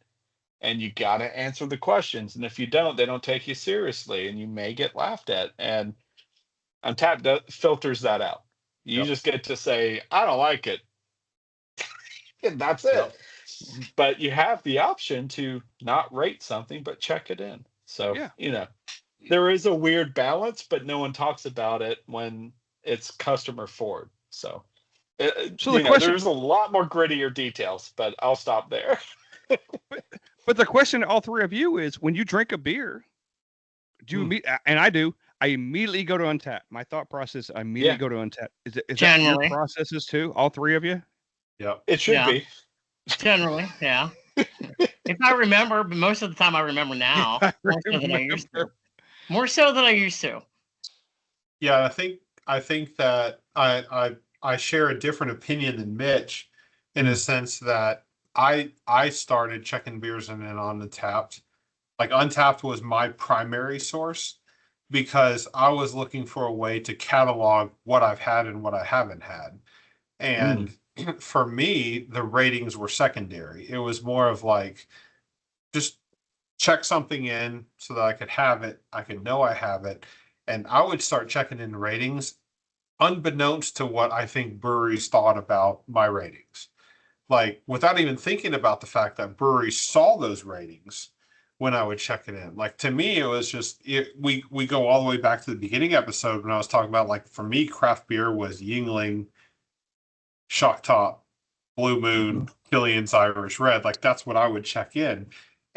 And you got to answer the questions. And if you don't, they don't take you seriously and you may get laughed at. And Untapped filters that out. You Yep. just get to say, I don't like it. And that's it. Yep. But you have the option to not rate something, but check it in. So, Yeah. there is a weird balance, but no one talks about it when it's customer forward. So, So the question, there's a lot more grittier details, but I'll stop there. but the question to all three of you is: when you drink a beer, do you and I do. I immediately go to Untapped. My thought process: I immediately Yeah. go to Untapped. Is that your Generally. processes too? All three of you? Yep. It should Yeah. be. Generally, yeah. If I remember, but most of the time I remember now. I More so than I used to. remember. More so than I used to. Yeah, I think that I share a different opinion than Mitch in a sense that I started checking beers in and on Untapped. Like Untapped was my primary source because I was looking for a way to catalog what I've had and what I haven't had. And for me, the ratings were secondary. It was more of like just check something in so that I could have it. I could know I have it. And I would start checking in ratings unbeknownst to what I think breweries thought about my ratings. Like without even thinking about the fact that breweries saw those ratings when I would check it in. Like to me, it was just we go all the way back to the beginning episode when I was talking about like for me, craft beer was Yingling, Shock Top, Blue Moon, Killian's Irish Red. Like that's what I would check in.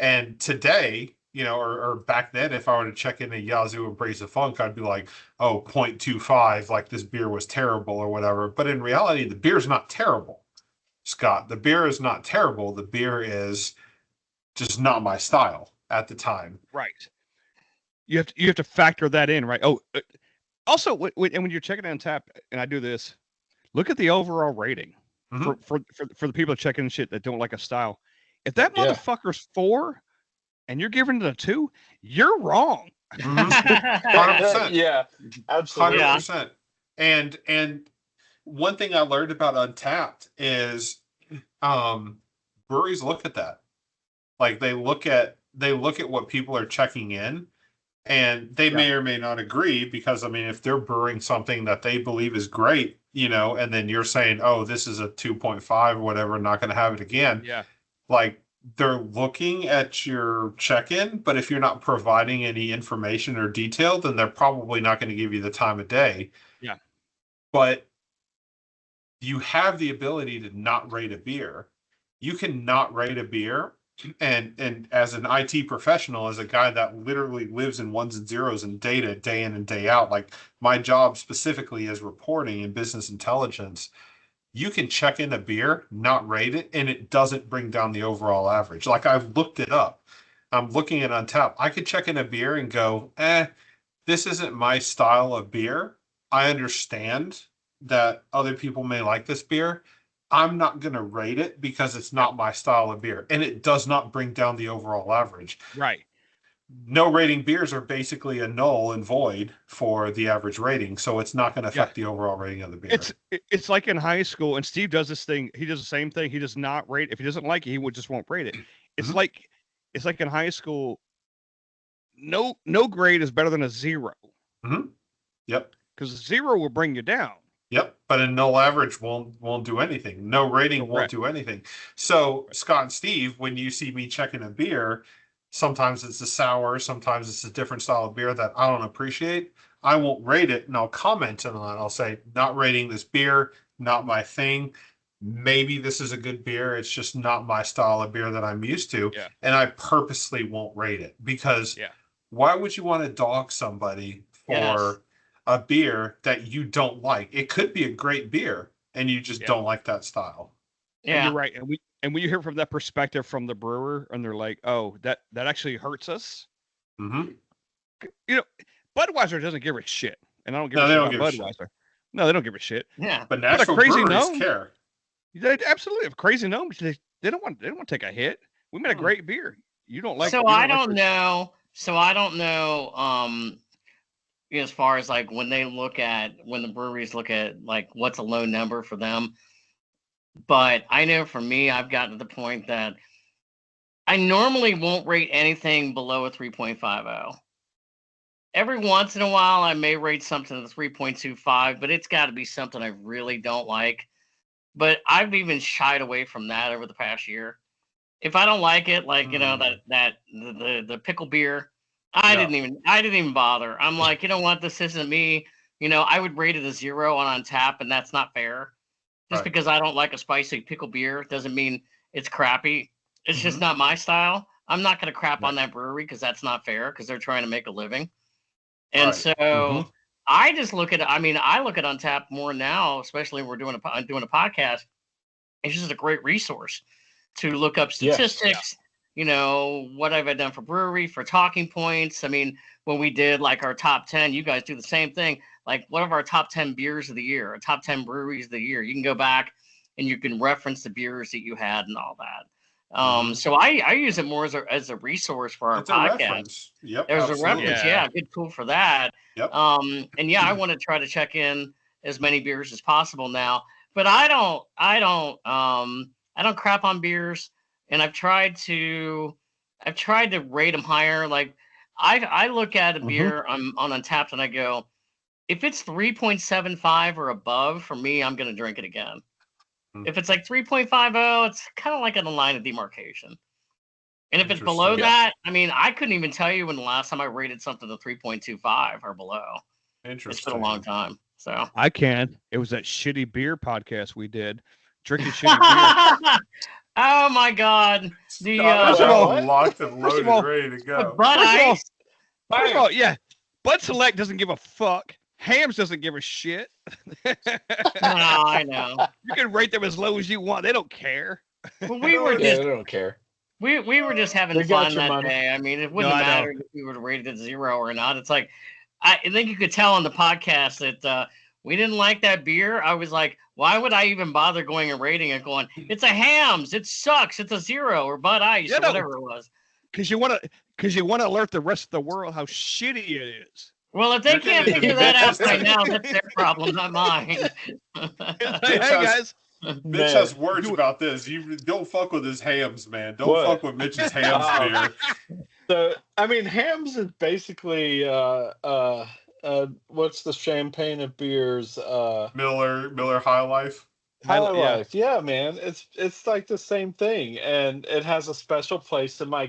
And today, or back then, if I were to check in a Yazoo Embrace of Funk, I'd be like, oh, 0.25, like this beer was terrible or whatever. But in reality, the beer's not terrible, Scott. The beer is not terrible. The beer is just not my style at the time. Right. You have to factor that in, right? Oh, also, when you're checking Untapped, and I do this, look at the overall rating Mhm. for the people checking shit that don't like a style. If that Yeah. motherfucker's 4 and you're giving it a 2, you're wrong. 100%. Yeah, absolutely. 100%. And one thing I learned about Untapped is breweries look at that. Like they look at what people are checking in, and they may or may not agree because I mean, if they're brewing something that they believe is great, and then you're saying, "Oh, this is a 2.5 or whatever, not going to have it again." Yeah. Like they're looking at your check-in, but if you're not providing any information or detail, then they're probably not going to give you the time of day. Yeah. But you have the ability to not rate a beer. You can not rate a beer. And as an IT professional, as a guy that literally lives in ones and zeros and data day in and day out, like my job specifically is reporting and business intelligence, you can check in a beer, not rate it, and it doesn't bring down the overall average. Like I've looked it up. I'm looking at Untappd. I could check in a beer and go, this isn't my style of beer. I understand that other people may like this beer. I'm not going to rate it because it's not my style of beer. And it does not bring down the overall average. Right. No rating beers are basically a null and void for the average rating. So it's not going to affect the overall rating of the beer. It's like in high school, and Steve does this thing. He does the same thing. He does not rate. If he doesn't like it, he just won't rate it. It's like in high school, no grade is better than a 0. Yep. Because 0 will bring you down. Yep, but a null average won't do anything. No rating won't do anything. So Scott and Steve, when you see me checking a beer, sometimes it's a sour, sometimes it's a different style of beer that I don't appreciate. I won't rate it, and I'll comment on it. I'll say, not rating this beer, not my thing. Maybe this is a good beer. It's just not my style of beer that I'm used to. Yeah. And I purposely won't rate it because why would you want to dog somebody for a beer that you don't like? It could be a great beer and you just don't like that style. Yeah, and you're right. And when you hear from that perspective from the brewer, and they're like, "Oh, that actually hurts us." Budweiser doesn't give a shit, and I don't give a shit about Budweiser. No, they don't give a shit. Yeah, but National Breweries care. They absolutely have crazy gnomes. They don't want to take a hit. We made a great beer. You don't like. So I don't know. As far as like when the breweries look at like what's a low number for them. But I know for me, I've gotten to the point that I normally won't rate anything below a 3.50. Every once in a while, I may rate something at a 3.25, but it's got to be something I really don't like. But I've even shied away from that over the past year. If I don't like it, like the pickle beer, I didn't even bother. I'm like, you know what, this isn't me. I would rate it a 0 on Untappd, and that's not fair. Just because I don't like a spicy pickle beer doesn't mean it's crappy. It's just not my style. I'm not going to crap on that brewery because that's not fair because they're trying to make a living. And so I just look at Untappd more now, especially when we're doing a podcast. It's just a great resource to look up statistics. What have I done for brewery, for talking points? I mean, when we did like our top 10, you guys do the same thing. Like what are our top 10 beers of the year, or top 10 breweries of the year? You can go back and you can reference the beers that you had and all that. So I use it more as a resource for our podcast. Yep, there's a reference. Yeah, good tool for that. Yep. And I want to try to check in as many beers as possible now. But I don't crap on beers, and I've tried to rate them higher. Like I look at a beer on Untappd and I go, if it's 3.75 or above, for me, I'm going to drink it again. If it's like 3.50, it's kind of like on the line of demarcation. And if it's below that, I mean, I couldn't even tell you when the last time I rated something to 3.25 or below. Interesting. It's been a long time. So I can. It was that shitty beer podcast we did. Drinking shitty beer. Oh my God! First of all, locked and loaded, ready to go. First of all, Bud Select doesn't give a fuck. Hams doesn't give a shit. No, I know. You can rate them as low as you want. They don't care. Well, they don't care. We were just having fun that day. I mean, it wouldn't matter if we were rated at 0 or not. It's like I think you could tell on the podcast that we didn't like that beer. I was like, why would I even bother going and rating it? Going, it's a Hams. It sucks. It's a 0 or Bud Ice or whatever it was. Because you want to alert the rest of the world how shitty it is. Well, if they can't figure that out right now, that's their problem, not mine. Hey guys, Mitch Man. has words Do it. about this. You don't fuck with his hams, man. Don't What? fuck with Mitch's hams Oh. beer. So I mean, Hams is basically what's the champagne of beers? Miller High Life. High Yeah. Life. Yeah, man. It's like the same thing, and it has a special place in my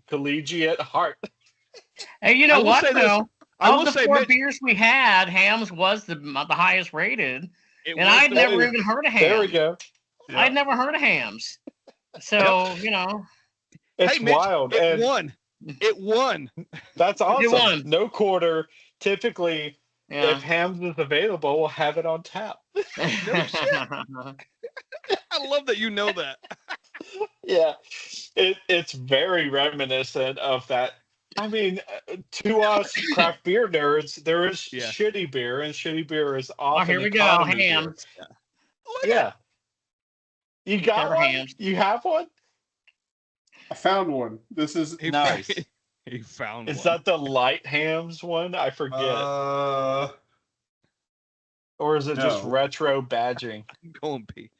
collegiate heart. Hey, you I know will what say this. though? I Of will the say, four Mitch, beers we had, Ham's was the highest rated, it and was I'd the never Hey, even heard of there we Ham. go. Yeah. I'd never heard of Ham's. So, you know, It's Hey, Mitch, wild, it and won. It won. that's it awesome. won. No quarter. Typically, if Yeah. Hams is available, we'll have it on tap. No shit. I love that you know that. Yeah, it's very reminiscent of that. I mean, to us craft beer nerds, there is Yeah. shitty beer, and shitty beer is Oh, often here we go. economy beer. Ham's. Look at Yeah, you got Never one. Hams. You have one. I found one. This is he, Nice. He found Is one. that the light Hams one? I forget. Or is it just no. retro badging? Go and pee.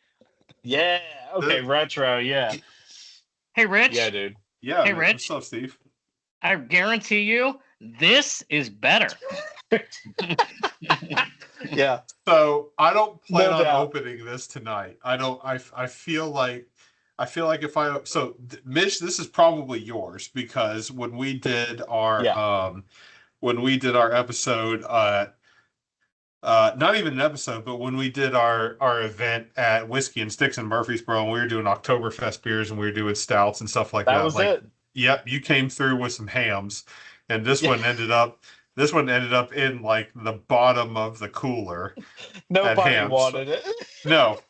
Yeah. Okay, retro. Yeah. Hey, Rich. Yeah, dude. Yeah. Hey, man, Rich. What's up, Steve? I guarantee you, this is better. Yeah. So I don't plan No on doubt. opening this tonight. I don't. I feel like if I Mitch, this is probably yours because when we did our episode, not even an episode, but when we did our event at Whiskey and Sticks in Murfreesboro, and we were doing Oktoberfest beers and we were doing stouts and stuff like that. That was it. Yep, you came through with some hams, and this Yeah. one ended up in like the bottom of the cooler. Nobody Hams. wanted it. No.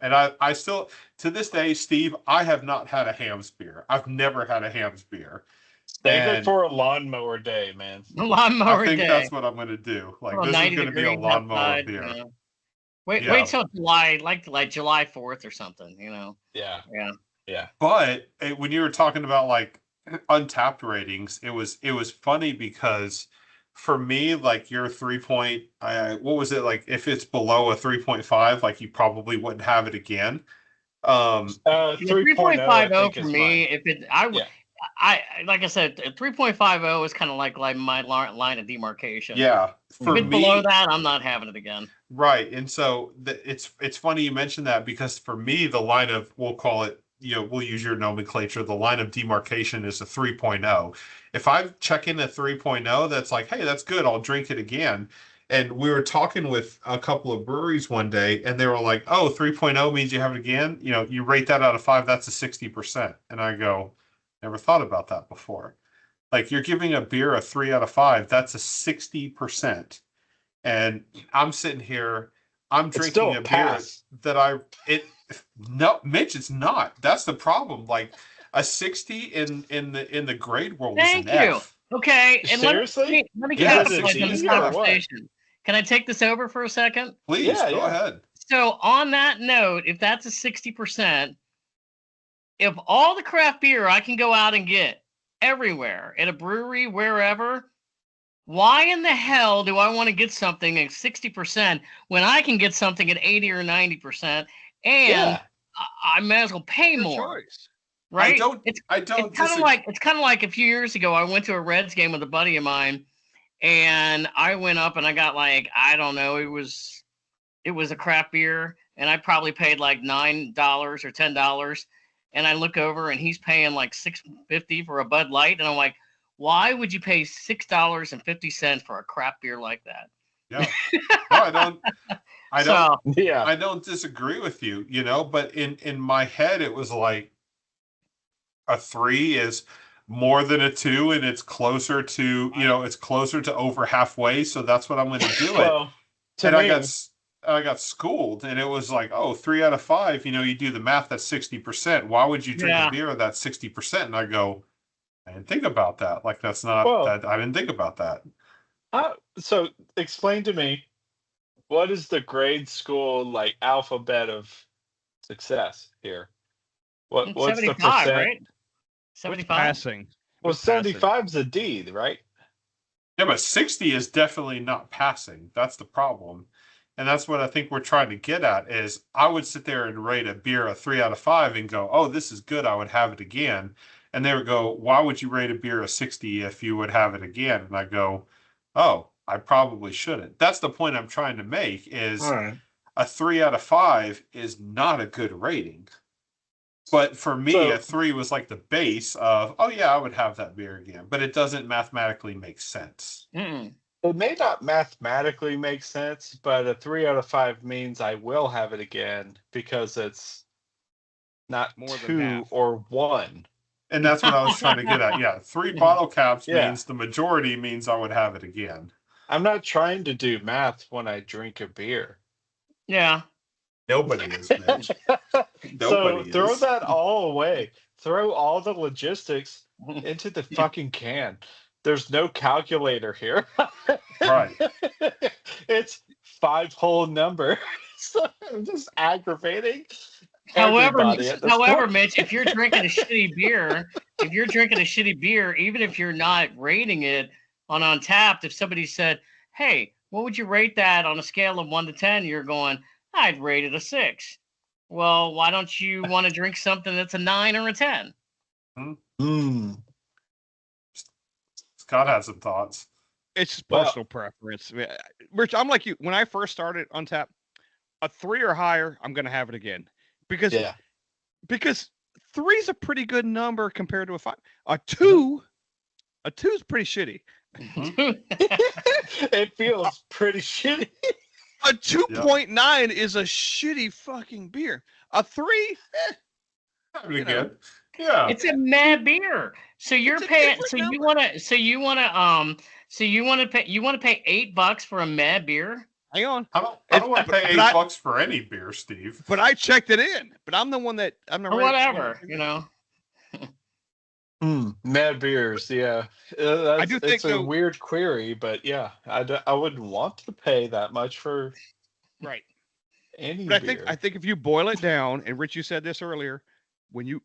And I still, to this day, Steve, I have not had a hams beer. I've never had a hams beer. Save it And for a lawnmower day, man. Lawnmower I think day. that's what I'm going to do. Like, Oh, this is 90 going to be a degrees lawnmower outside, beer. yeah. Wait Yeah. till July, like July 4th or something, you know. Yeah. Yeah. Yeah. But when you were talking about like untapped ratings, it was funny because for me, like your 3 what was it, like if it's below a 3.5, like you probably wouldn't have it again. 3.0 I 3.50 think for is me, fine. if it, I would, Yeah. I like I said, 3.50 is kind of like my line of demarcation. Yeah, If for it's me, below that, I'm not having it again. right. And so it's funny you mentioned that because for me, the line of, we'll call it, we'll use your nomenclature, the line of demarcation is a 3.0. If I check in a 3.0, that's like, hey, that's good, I'll drink it again. And we were talking with a couple of breweries one day, and they were like, oh, 3.0 means you have it again. You rate that out of 5, that's a 60%. And I go, never thought about that before. Like, you're giving a beer a 3 out of 5, that's a 60%. And I'm sitting here, I'm It's drinking still a a beer pass. that no, Mitch, it's not. That's the problem. Like a 60 in the grade world Thank is an you. F. Okay, and Seriously? let me Is Yeah, it a capitalize on this D or what? conversation. Can I take this over for a second? Please Yeah, go yeah. ahead. So on that note, if that's a 60%, if all the craft beer I can go out and get everywhere at a brewery, wherever, why in the hell do I want to get something at 60% when I can get something at 80 or 90%, and Yeah. I may as well pay Your more, choice. right? I don't It's kind of disagree. like a few years ago I went to a Reds game with a buddy of mine, and I went up and I got like, I don't know, it was a craft beer, and I probably paid like $9 or $10, and I look over and he's paying like $6.50 for a Bud Light, and I'm like, why would you pay $6.50 for a craft beer like that? Yeah. No, I don't Yeah. I don't disagree with you, but in my head it was like a 3 is more than a 2, and it's closer to, it's closer to over halfway, so that's what I'm going to do it. Well, to And me, I got schooled, and it was like, oh, 3 out of 5, you do the math, that's 60%. Why would you drink a beer that's 60%? And I go, I didn't think about that. Like, that's not that. I didn't think about that. so explain to me, what is the grade school like alphabet of success here? What's the 75, percent? right? What's 75. passing? Well, What's passing? 75 is a D, right? Yeah, but 60 is definitely not passing. That's the problem. And that's what I think we're trying to get at is I would sit there and rate a beer a 3 out of 5 and go, oh, this is good. I would have it again. And they would go, why would you rate a beer a 60 if you would have it again? And I go, oh, I probably shouldn't. That's the point I'm trying to make is a 3 out of 5 is not a good rating. But for me, a 3 was like the base of, oh yeah, I would have that beer again. But it doesn't mathematically make sense. It may not mathematically make sense, but a 3 out of 5 means I will have it again because it's not More than 2 half. or 1. And that's what I was trying to get at. Yeah, 3 bottle caps Yeah. means the majority means I would have it again. I'm not trying to do math when I drink a beer. Yeah. Nobody is, Mitch. So Nobody throw is. that all away. Throw all the logistics into the fucking can. There's no calculator here. Right. It's 5 whole number. So I'm just aggravating. However, everybody at this point. Mitch, if you're drinking a shitty beer, even if you're not rating it on Untapped, if somebody said, "Hey, what would you rate that on a scale of 1 to 10?" You're going, "I'd rate it a 6." Well, why don't you want to drink something that's a 9 or a 10? Scott has some thoughts. It's personal preference. Rich, I'm like you. When I first started on tap, a 3 or higher, I'm going to have it again because 3 is a pretty good number compared to a 5. A 2 is pretty shitty. It feels pretty shitty. A 2.9 is a shitty fucking beer. A 3, Pretty good. Yeah. It's a mad beer. So you're paying. So you want to pay. You want to pay $8 for a mad beer? hang on. I don't want to pay $8 for any beer, Steve. But I checked it in. But I'm the one that I'm not. Or whatever, you know. Mad beers, yeah. I do think it's a weird query, but yeah, I wouldn't want to pay that much for right any But beer. I think if you boil it down, and Rich, you said this earlier, when you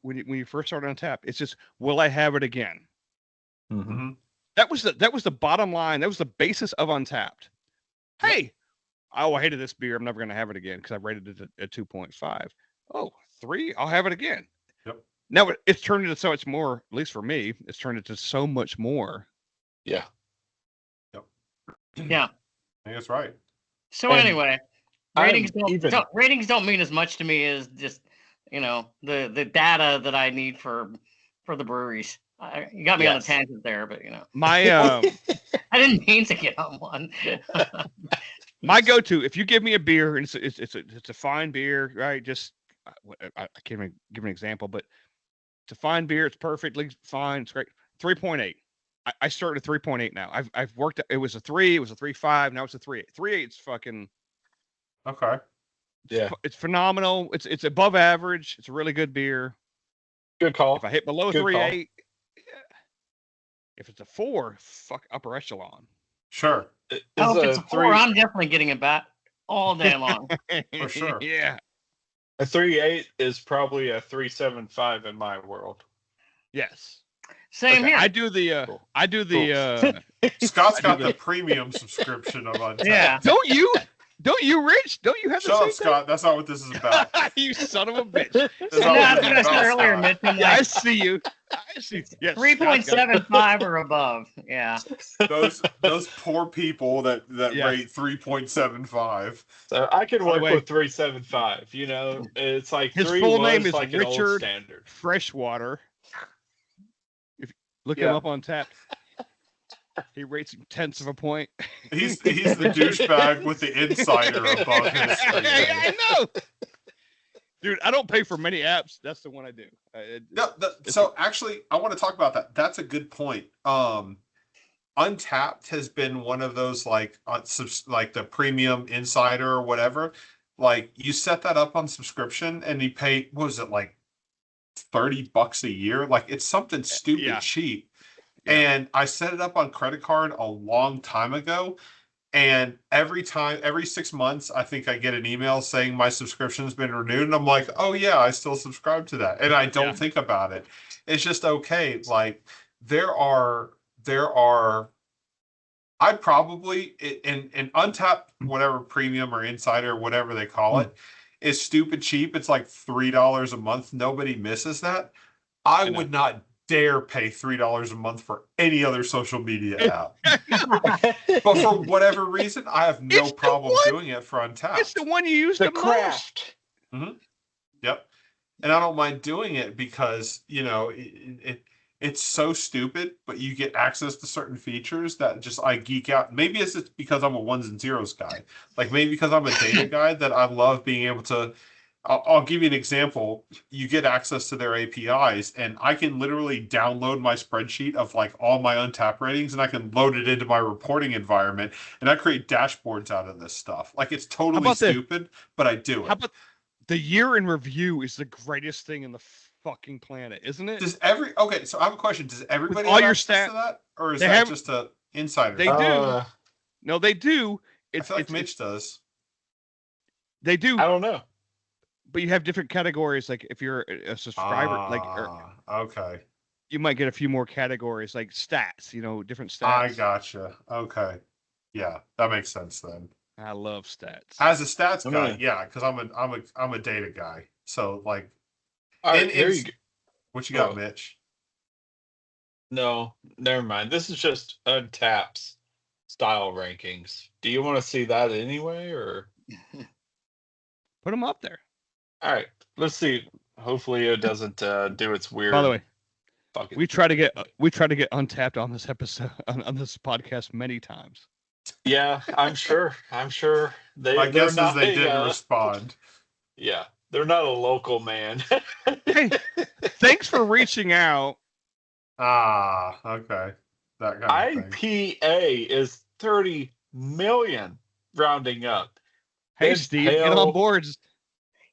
first started on tap, it's just, will I have it again? Mm-hmm. That was the bottom line. That was the basis of Untapped. Hey, I hated this beer. I'm never going to have it again because I rated it at 2.5. Oh, 3, I'll have it again. Yep. Now it's turned into so much more. At least for me, it's turned into so much more. Yeah. Yep. Yeah. I think that's right. So anyway, ratings I'm ratings don't mean as much to me as just the data that I need for the breweries. You got me on a tangent there, but My I didn't mean to get on one. my go-to, if you give me a beer and it's a fine beer, right? Just I can't even give an example, but it's a fine beer. It's perfectly fine. It's great. 3.8. I started at 3.8 now. I've worked. It was a 3. It was a 3.5. Now it's a 3.8. 3.8's fucking Okay. Yeah. It's phenomenal. It's above average. It's a really good beer. Good call. If I hit below Good 3.8, if it's a 4, fuck upper echelon. Sure. If it's a 4, I'm definitely getting it back all day long. For sure. Yeah. A 3.8 is probably a 3.75 in my world. Yes. Same here. I do the Scott's got the premium subscription of Untapped. Yeah. Don't you, Rich? Don't you have the Shut same up, Scott. That's not what this is about. thing? You son of a bitch. That's not what this is I said about, earlier, Scott. Mitch. I'm Yeah, I like, see you. I see. Yes, 3.75 or above. Yeah. Those poor people that Yeah. rate 3.75. So I can By the work way, with 3.75. It's like his 3 full was name is like an old Richard standard. Freshwater. If you look him up on tap, he rates him tenths of a point. He's the douchebag with the insider above his screen. I know. Dude, I don't pay for many apps. That's the one I do. So actually, I want to talk about that. That's a good point. Untapped has been one of those like the premium insider or whatever. Like you set that up on subscription and you pay, what was it, like $30 a year? Like it's something stupid cheap. Yeah. And I set it up on credit card a long time ago. And every 6 months, I think I get an email saying my subscription's been renewed. And I'm like, oh yeah, I still subscribe to that. And I don't think about it. It's just okay. Like I I'd probably in Untapped, whatever premium or insider or whatever they call it, is stupid cheap. It's like $3 a month. Nobody misses that. I would not dare pay $3 a month for any other social media app. But for whatever reason, I have no problem doing it for Untapped. It's the one you use the craft. most. Mm-hmm. Yep. And I don't mind doing it because, you know, it's so stupid, but you get access to certain features that just I geek out. Maybe it's just because I'm a ones and zeros guy. Like maybe because I'm a data guy that I love being able to. I'll give you an example. You get access to their APIs, and I can literally download my spreadsheet of like all my Untapped ratings, and I can load it into my reporting environment, and I create dashboards out of this stuff. Like it's totally stupid, but I do it. How about the year in review is the greatest thing in the fucking planet, isn't it? Okay, so I have a question. Does everybody all have your access to that? Or is that just a insider? They do. No, they do. I feel like Mitch does. They do. I don't know. But you have different categories. Like if you're a subscriber, okay, you might get a few more categories like stats. You know, different stats. I gotcha. Okay, yeah, that makes sense then. I love stats. As a stats guy, yeah, because I'm a data guy. So like, here you go. What you got, Mitch? No, never mind. This is just Untapped's style rankings. Do you want to see that anyway, or put them up there? All right, let's see. Hopefully, it doesn't do its weird. By the way, we try to get Untapped on this episode on this podcast many times. Yeah, I'm sure. My guess is they didn't respond. Yeah, they're not a local man. Hey, thanks for reaching out. Okay. That kind of thing. IPA is 30 million, rounding up. Hey, Steve, get on board.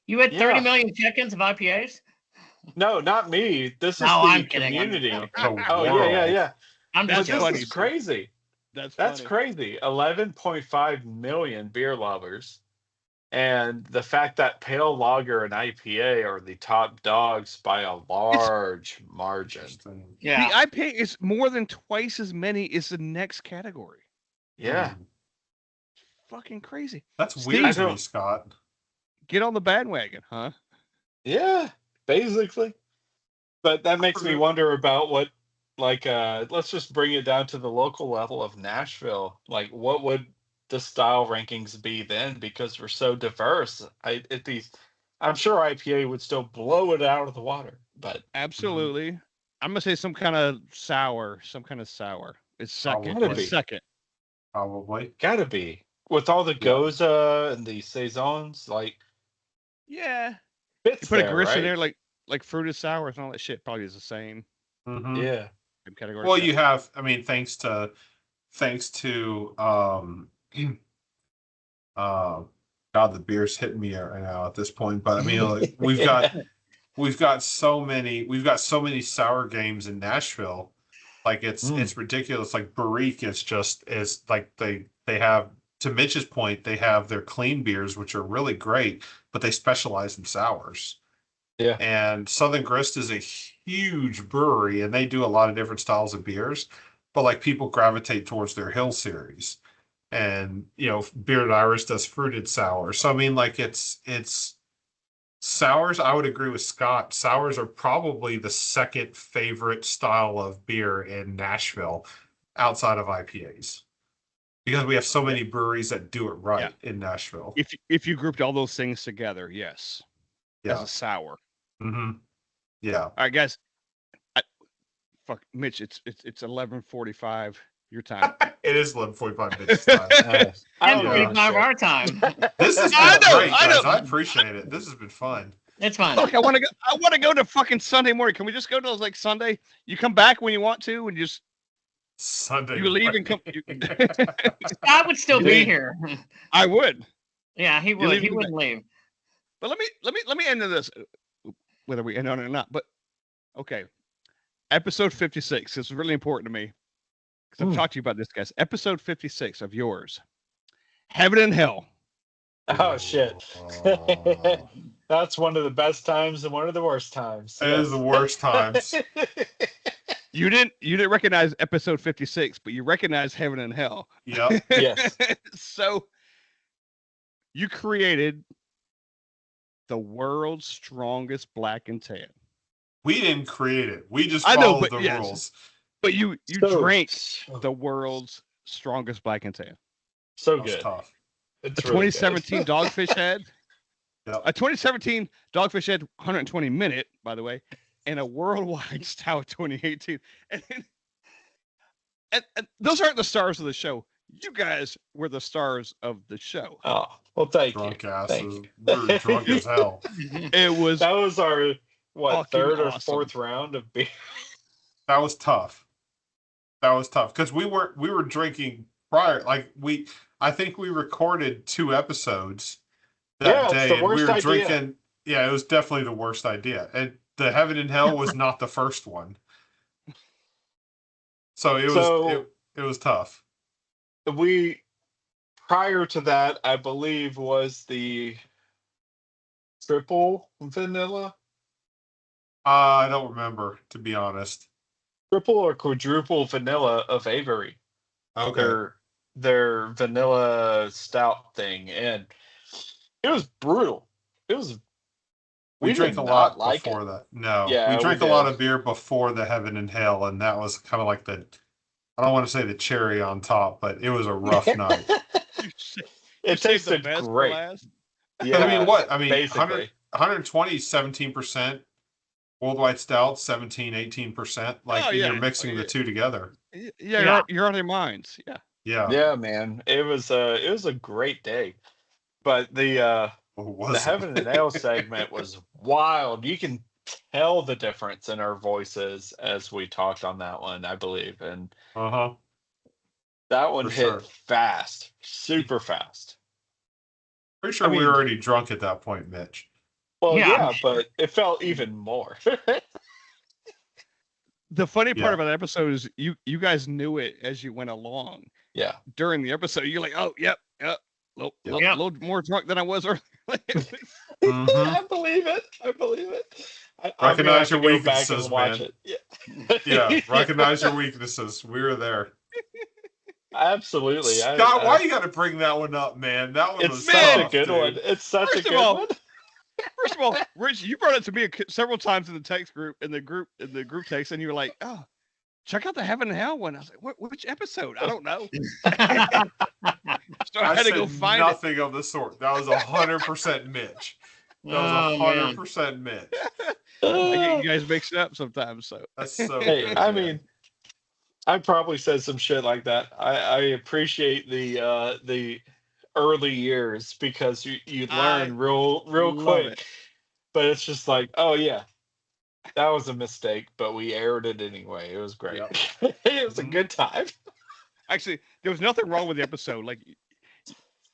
You had 30 million check-ins of IPAs? No, not me. This is I'm community. kidding. Yeah. I'm just this is crazy. That's crazy. 11.5 million beer lovers. And the fact that pale lager and IPA are the top dogs by a large margin. Yeah. The IPA is more than twice as many as the next category. Yeah. Fucking crazy. That's weird to me, Scott. Get on the bandwagon, huh? Yeah, basically. But that makes me wonder about what, like, let's just bring it down to the local level of Nashville. Like, what would the style rankings be then? Because we're so diverse. I'm sure IPA would still blow it out of the water. But absolutely, I'm gonna say some kind of sour. It's second. Probably gotta be with all the Goza and the saisons. Like, yeah, you put a grist in there, like fruited sours and all that shit. Probably is the same. Mm-hmm. Yeah. Same category. Well, you have. I mean, thanks to God, the beer's hitting me right now at this point. But I mean, like, we've got so many sour games in Nashville. Like it's ridiculous. Like Barrique is like they have, to Mitch's point, they have their clean beers, which are really great, but they specialize in sours. Yeah. And Southern Grist is a huge brewery, and they do a lot of different styles of beers. But like people gravitate towards their Hill series. And, you know, Bearded Iris does fruited sour. So, I mean, like, it's sours. I would agree with Scott. Sours are probably the second favorite style of beer in Nashville outside of IPAs, because we have so many breweries that do it right in Nashville. If you grouped all those things together, yes. As a sour. Mm-hmm. Yeah. All right, guys. Fuck, Mitch, it's 11:45 your time. It is 11:45 Mitch's time. 10:45 our time. This has been great, guys. I appreciate it. This has been fun. It's fun. Look, I want to go to fucking Sunday morning. Can we just go to like Sunday? You come back when you want to, and just Sunday. You leave and come. I would still be here. I would. Yeah, he would. He wouldn't leave. But let me end this, whether we end on it or not. But okay, episode 56. This is really important to me because I've talked to you about this, guys. Episode 56 of yours, Heaven and Hell. Oh shit! That's one of the best times and one of the worst times. It is the worst times. You didn't recognize episode 56, but you recognize Heaven and Hell. Yeah. Yes. So you created the world's strongest black and tan. We didn't create it. We just I know, followed but the yes. rules. But you So- drank the world's strongest black and tan. So That was good. tough. It's A really good. 2017 Dogfish Head. Yep. A 2017 Dogfish Head 120 minute, by the way, and a worldwide stout 2018. And those aren't the stars of the show. You guys were the stars of the show. Oh, well, thank Drunk you. asses. Thank you. We were drunk as hell. It was That was our Fucking third or awesome. fourth round of beer. That was tough. That was tough because we were drinking prior. I think we recorded 2 episodes that Yeah, it's day, the and we worst were idea. drinking. Yeah, it was definitely the worst idea. And the Heaven and Hell was not the first one. So it was tough. We prior to that, I believe, was the triple vanilla, I don't remember, to be honest. triple or quadruple vanilla of Avery. Okay. Their vanilla stout thing, and it was brutal. It was. We did drank a not lot like before it. that. No, Yeah, we we drank a lot did. of beer before the Heaven and Hell, and that was kind of like I don't want to say the cherry on top, but it was a rough night. It saved the tasted best for great. last. Yeah, I mean, what? I mean, basically. 120, 17%. Worldwide stout, 17, 18%. Like, Oh, yeah. you're mixing the two together. Yeah, Yeah. You're on their minds. Yeah. Yeah. Yeah, man, it was a great day, but the Heaven and Hell segment was wild. You can tell the difference in our voices as we talked on that one, I believe, and Uh-huh. that one For hit sure. fast, super fast. Pretty sure I we mean- were already drunk at that point, Mitch. Well, Yeah. yeah, but it felt even more. The funny part Yeah. about that episode is you guys knew it as you went along. Yeah, During the episode, you're like, oh, yep, Yep. little more drunk than I was earlier. Mhm. I believe it. I believe it. I'm gonna Recognize have your to go back weaknesses, and watch man. it. Yeah, recognize your weaknesses. We were there. Absolutely. Scott, why you got to bring that one up, man? That one It's was such a tough, good dude. one. It's such First a of good all, one. First of all, Rich, you brought it to me several times in the text group, in the group text, and you were like, "Oh, check out the Heaven and Hell one." I was like, Which episode? I don't know." So I had to go said find it. nothing of the sort. That was 100% Mitch. That was Oh, man. 100% Mitch. I get you guys mixed up sometimes. So That's so Hey, good, I man. mean, I probably said some shit like that. I appreciate the early years because you I learn real love quick. it. But it's just like, oh yeah, that was a mistake, but we aired it anyway. It was great. Yep. It was a Mhm. good time. actually, there was nothing wrong with the episode. Like,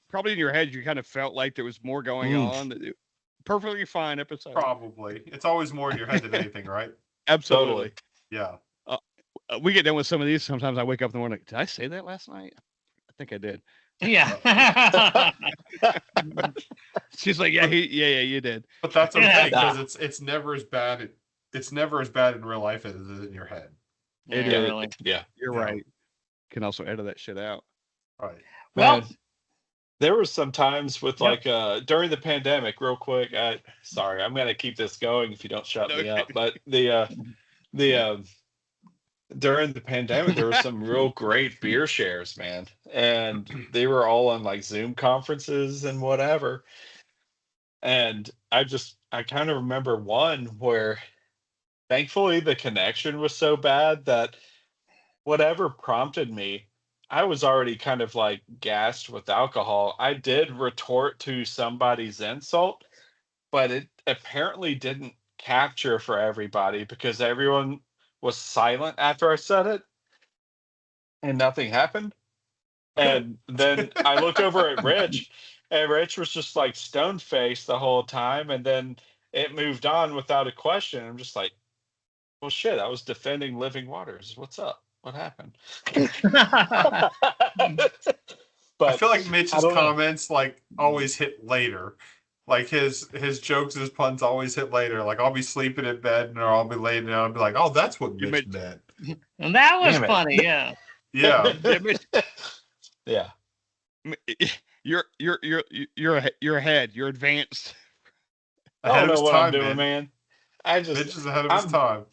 probably in your head, you kind of felt like there was more going on. Perfectly fine episode. Probably. It's always more in your head than anything, right? Absolutely. Yeah. We get done with some of these. Sometimes I wake up in the morning. Did I say that last night? I think I did. Yeah. She's like, yeah, you did. But that's okay Yeah. because it's never as bad. It's never as bad in real life as it is in your head. Yeah, It is. really. Yeah. You're Yeah. right. Can also edit that shit out. Right. Well, Man, there were some times with Yep. like during the pandemic, real quick. Sorry, I'm gonna keep this going if you don't shut me Okay. up. But the during the pandemic, there were some real great beer shares, man, and they were all on like Zoom conferences and whatever. And I kind of remember one where, thankfully, the connection was so bad that whatever prompted me, I was already kind of like gassed with alcohol. I did retort to somebody's insult, but it apparently didn't capture for everybody because everyone was silent after I said it and nothing happened. And then I look over at Rich, and Rich was just like stone faced the whole time. And then it moved on without a question. I'm just like, well, shit, I was defending Living Waters. What's up? What happened? I But feel like Mitch's I don't know. comments like always hit later. Like his jokes, his puns always hit later. Like I'll be sleeping in bed and I'll be laying down and be like, oh, that's what You Mitch meant- meant. And that was Damn it. funny, yeah. Yeah. Yeah, Mitch, Yeah. you're ahead. You're advanced. I Ahead don't of know his what I'm time, doing, man. I just Mitch is ahead of his I'm time.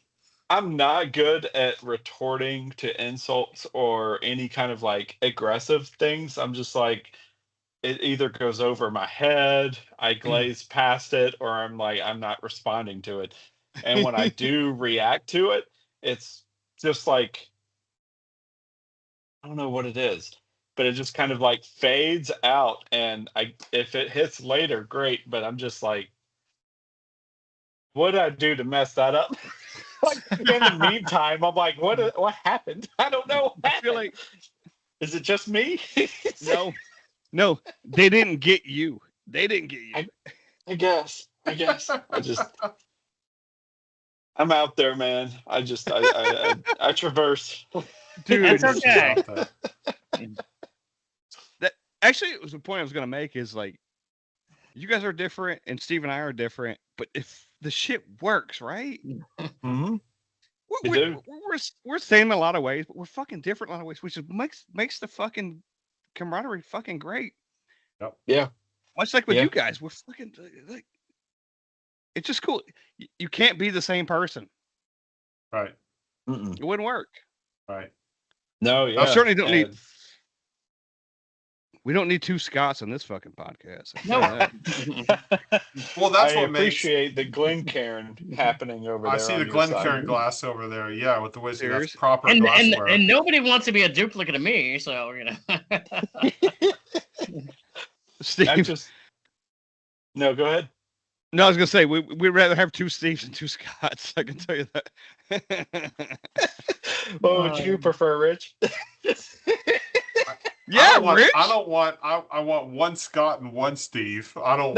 I'm not good at retorting to insults or any kind of like aggressive things. I'm just like it either goes over my head, I glaze past it, or I'm not responding to it. And when I do react to it, it's just like I don't know what it is, but it just kind of like fades out. And I if it hits later, great. But I'm just like, what did I do to mess that up? Like in the meantime, I'm like, what happened? I don't know what I feel happened. like Is it just me? no, they didn't get you. They didn't get you. I guess. I'm out there, man. I traverse. Dude, That's Mitch is okay. out there. that actually it was the point I was gonna make is like you guys are different and Steve and I are different, but if the shit works, right? Mhm. We're, You we're, do. we're same in a lot of ways, but we're fucking different in a lot of ways, which is makes the fucking camaraderie fucking great. Yeah. Much like with Yeah. you guys, we're fucking like it's just cool. You can't be the same person. Right. Mm-mm. It wouldn't work. Right. No. Yeah. I certainly don't need. And We don't need two Scots on this fucking podcast. I can No. tell you that. Well, that's I what makes. appreciate the Glencairn happening over there. I see on the your Glencairn side. glass over there. Yeah, with the whiskey. That's Seriously? proper and glassware. nobody wants to be a duplicate of me, so you know. Steve. I just no. Go ahead. No, I was gonna say we'd rather have two Steves than two Scots. I can tell you that. What would you prefer, Rich? Yeah, Rich. I want one Scott and one Steve. I don't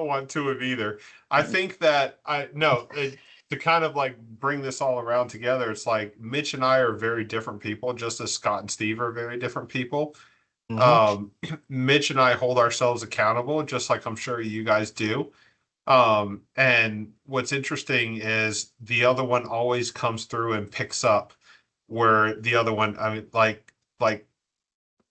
want two of either. I think that to kind of like bring this all around together, it's like Mitch and I are very different people, just as Scott and Steve are very different people. Mitch and I hold ourselves accountable, just like I'm sure you guys do. And what's interesting is the other one always comes through and picks up where the other one, I mean, like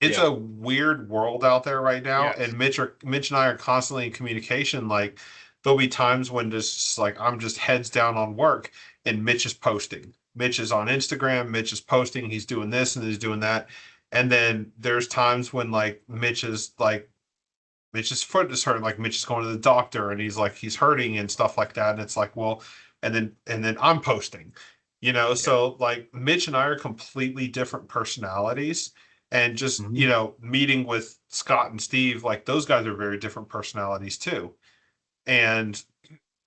it's a weird world out there right now. Yes. And Mitch and I are constantly in communication. Like there'll be times when just like I'm just heads down on work and Mitch is posting. Mitch is on Instagram, Mitch is posting, he's doing this and he's doing that. And then there's times when like Mitch's foot is hurting, like Mitch is going to the doctor and he's hurting and stuff like that. And it's like, well, and then I'm posting, so like Mitch and I are completely different personalities. And just, meeting with Scott and Steve, like those guys are very different personalities too. And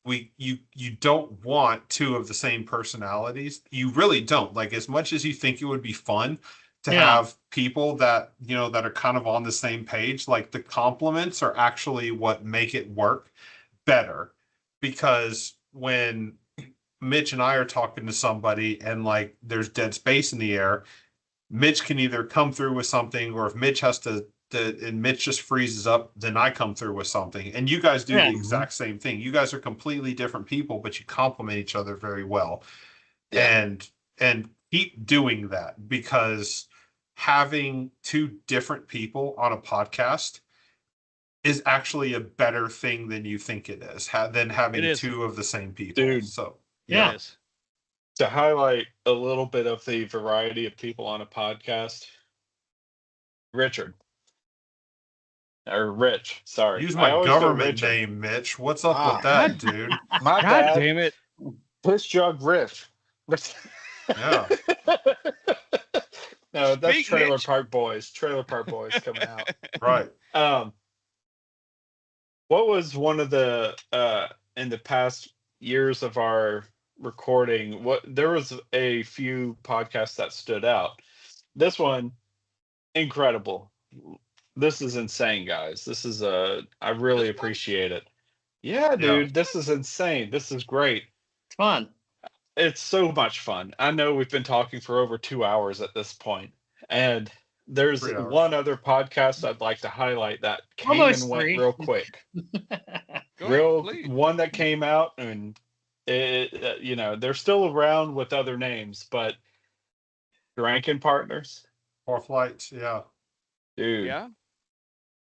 you don't want two of the same personalities. You really don't. Like as much as you think it would be fun to have people that that are kind of on the same page, like the compliments are actually what make it work better. Because when Mitch and I are talking to somebody and like there's dead space in the air, Mitch can either come through with something, or if Mitch has to and Mitch just freezes up, then I come through with something. And you guys do the exact same thing. You guys are completely different people, but you complement each other very well. Yeah. And keep doing that, because having two different people on a podcast is actually a better thing than you think it is, than having two of the same people. Dude. So Yeah. Yes. To highlight a little bit of the variety of people on a podcast, Richard. Or Rich, sorry. use my government name, Mitch. What's up with that, dude? My God bad. damn it. Piss jug Rich. Yeah. No, that's Speak, Trailer Mitch. Park Boys. Trailer Park Boys coming out. Right. What was one of the in the past years of our recording? There was a few podcasts that stood out. This one, incredible. This is insane, guys. This is I really appreciate it. Yeah, dude, this is insane. This is great. It's fun. It's so much fun. I know we've been talking for over 2 hours at this point, and there's 3 hours. one other podcast I'd like to highlight that came Almost and went 3. real quick. Go ahead, please. One that came out, and it, they're still around with other names, but Drinking partners, Fourth Lights, yeah. dude. Yeah.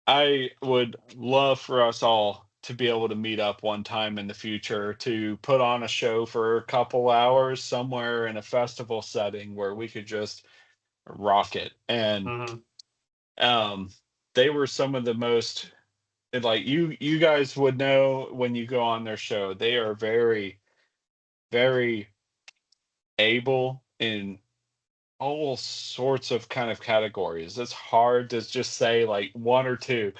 I would love for us all to be able to meet up one time in the future to put on a show for a couple hours somewhere in a festival setting where we could just rock it. And Mhm. um, they were some of the most like you guys would know when you go on their show. They are very, very able in all sorts of kind of categories. It's hard to just say like one or two.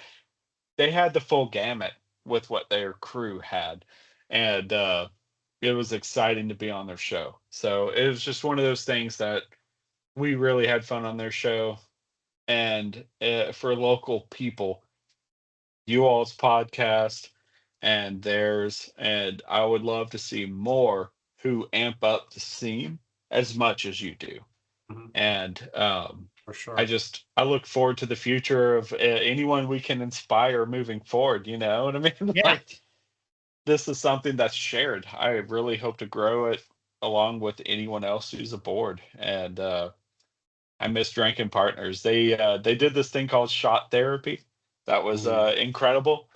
They had the full gamut with what their crew had, and it was exciting to be on their show. So it was just one of those things that we really had fun on their show. And for local people, you all's podcast and theirs, and I would love to see more who amp up the scene as much as you do. Mhm. And For I sure. just I look forward to the future of anyone we can inspire moving forward. You know what I mean? Yeah. Like this is something that's shared. I really hope to grow it along with anyone else who's aboard. And I miss drinking partners. They did this thing called shot therapy. That was incredible.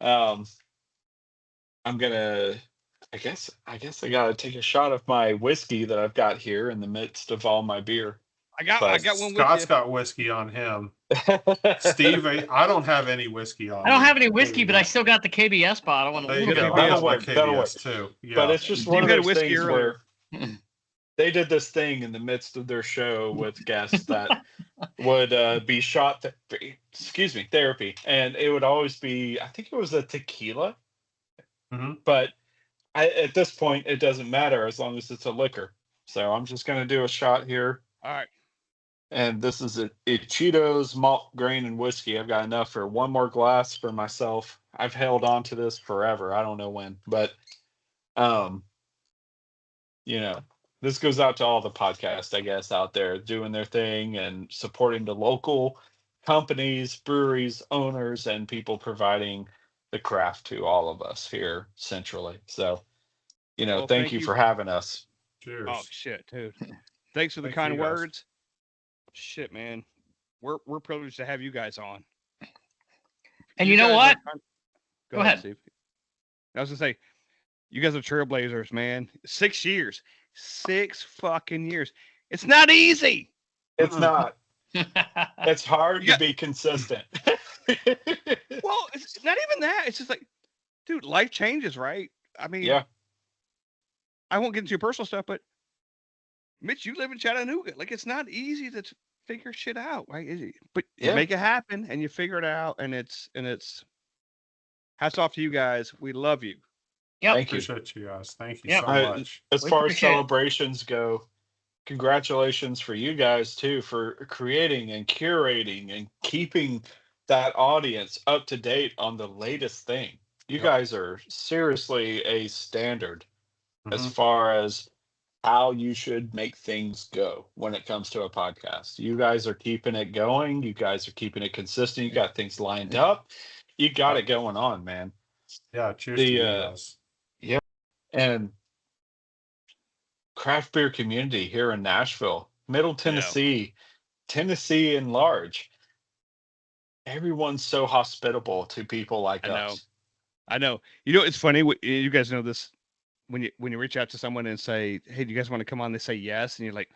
Um, I'm gonna. I guess I gotta take a shot of my whiskey that I've got here in the midst of all my beer. I got But one with Scott's you. got whiskey on him. Steve, I don't have any whiskey on I don't me. have any whiskey, but I still got the KBS bottle and a There you little go. bit I of have my work, that'll work. KBS too. But Yeah. it's just Steve one of had a those whiskey things earlier. where they did this thing in the midst of their show with guests that would be excuse me, therapy, and it would always be, I think it was a tequila, Mhm. but at this point it doesn't matter as long as it's a liquor. So I'm just gonna do a shot here, All right. and this is a Cheetos malt grain and whiskey. I've got enough for one more glass for myself. I've held on to this forever. I don't know when, but um, you know, this goes out to all the podcasts, I guess, out there doing their thing and supporting the local companies, breweries, owners, and people providing the craft to all of us here centrally. So, Well, thank thank you you. for having us. Oh Cheers. shit, dude. Thanks for the Thanks kind you guys. words. Shit, man. We're privileged to have you guys on. And you know what? Go Go ahead, ahead. Steve. I was gonna say, you guys are trailblazers, man. 6 years. 6 fucking years. It's not easy. It's not. It's hard You to got- be consistent. Well, it's not even that. It's just like, dude, life changes, right? I mean, Yeah. I won't get into your personal stuff, but Mitch, you live in Chattanooga. Like, it's not easy to figure shit out, right? But you Yeah. make it happen and you figure it out, and it's hats off to you guys. We love you. Yep. Thank you. Appreciate you guys. Thank you Yep. so much. As We far as appreciate it. celebrations go, congratulations for you guys too for creating and curating and keeping that audience up to date on the latest thing. You Yep. guys are seriously a standard as Mhm. far as how you should make things go when it comes to a podcast. You guys are keeping it going. You guys are keeping it consistent. You got things lined up. You got it going on, man. Yeah. Cheers to you The guys. yeah, and craft beer community here in Nashville, Middle Tennessee, Tennessee in large. Everyone's so hospitable to people like I know. us. I know. You know, it's funny. You guys know this when you reach out to someone and say, "Hey, do you guys want to come on?" They say yes, and you're like,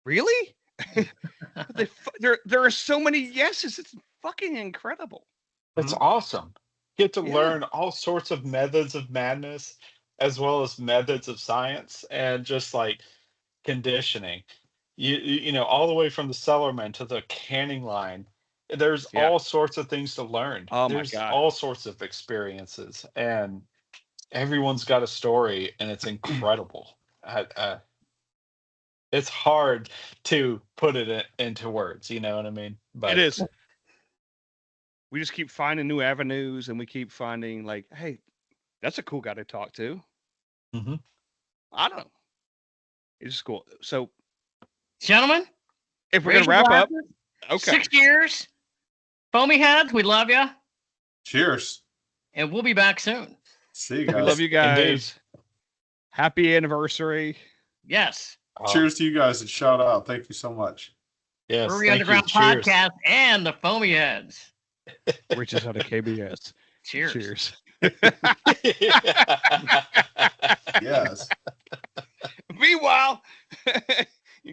"Really?" There are so many yeses. It's fucking incredible. It's Mhm. awesome. Get to Yeah. learn all sorts of methods of madness as well as methods of science and just like conditioning. All the way from the cellarman to the canning line. There's Yeah. all sorts of things to learn. Oh my There's God. all sorts of experiences, and everyone's got a story, and it's incredible. It's hard to put it into words. You know what I mean? But It is. We just keep finding new avenues, and we keep finding like, hey, that's a cool guy to talk to. Mhm. I don't know. It's just cool. So Gentlemen, if we're raise gonna your wrap up, glasses. okay. 6 years. Foamy heads, we love you. Cheers. And we'll be back soon. See you We guys. love you Indeed. guys. Happy anniversary. Yes. cheers to you guys and shout out. Thank you so much. Yes, Brewery thank you. Underground Cheers. Podcast and the Foamy Heads. Reaches out of KBS. Cheers. Cheers. Yes. Meanwhile,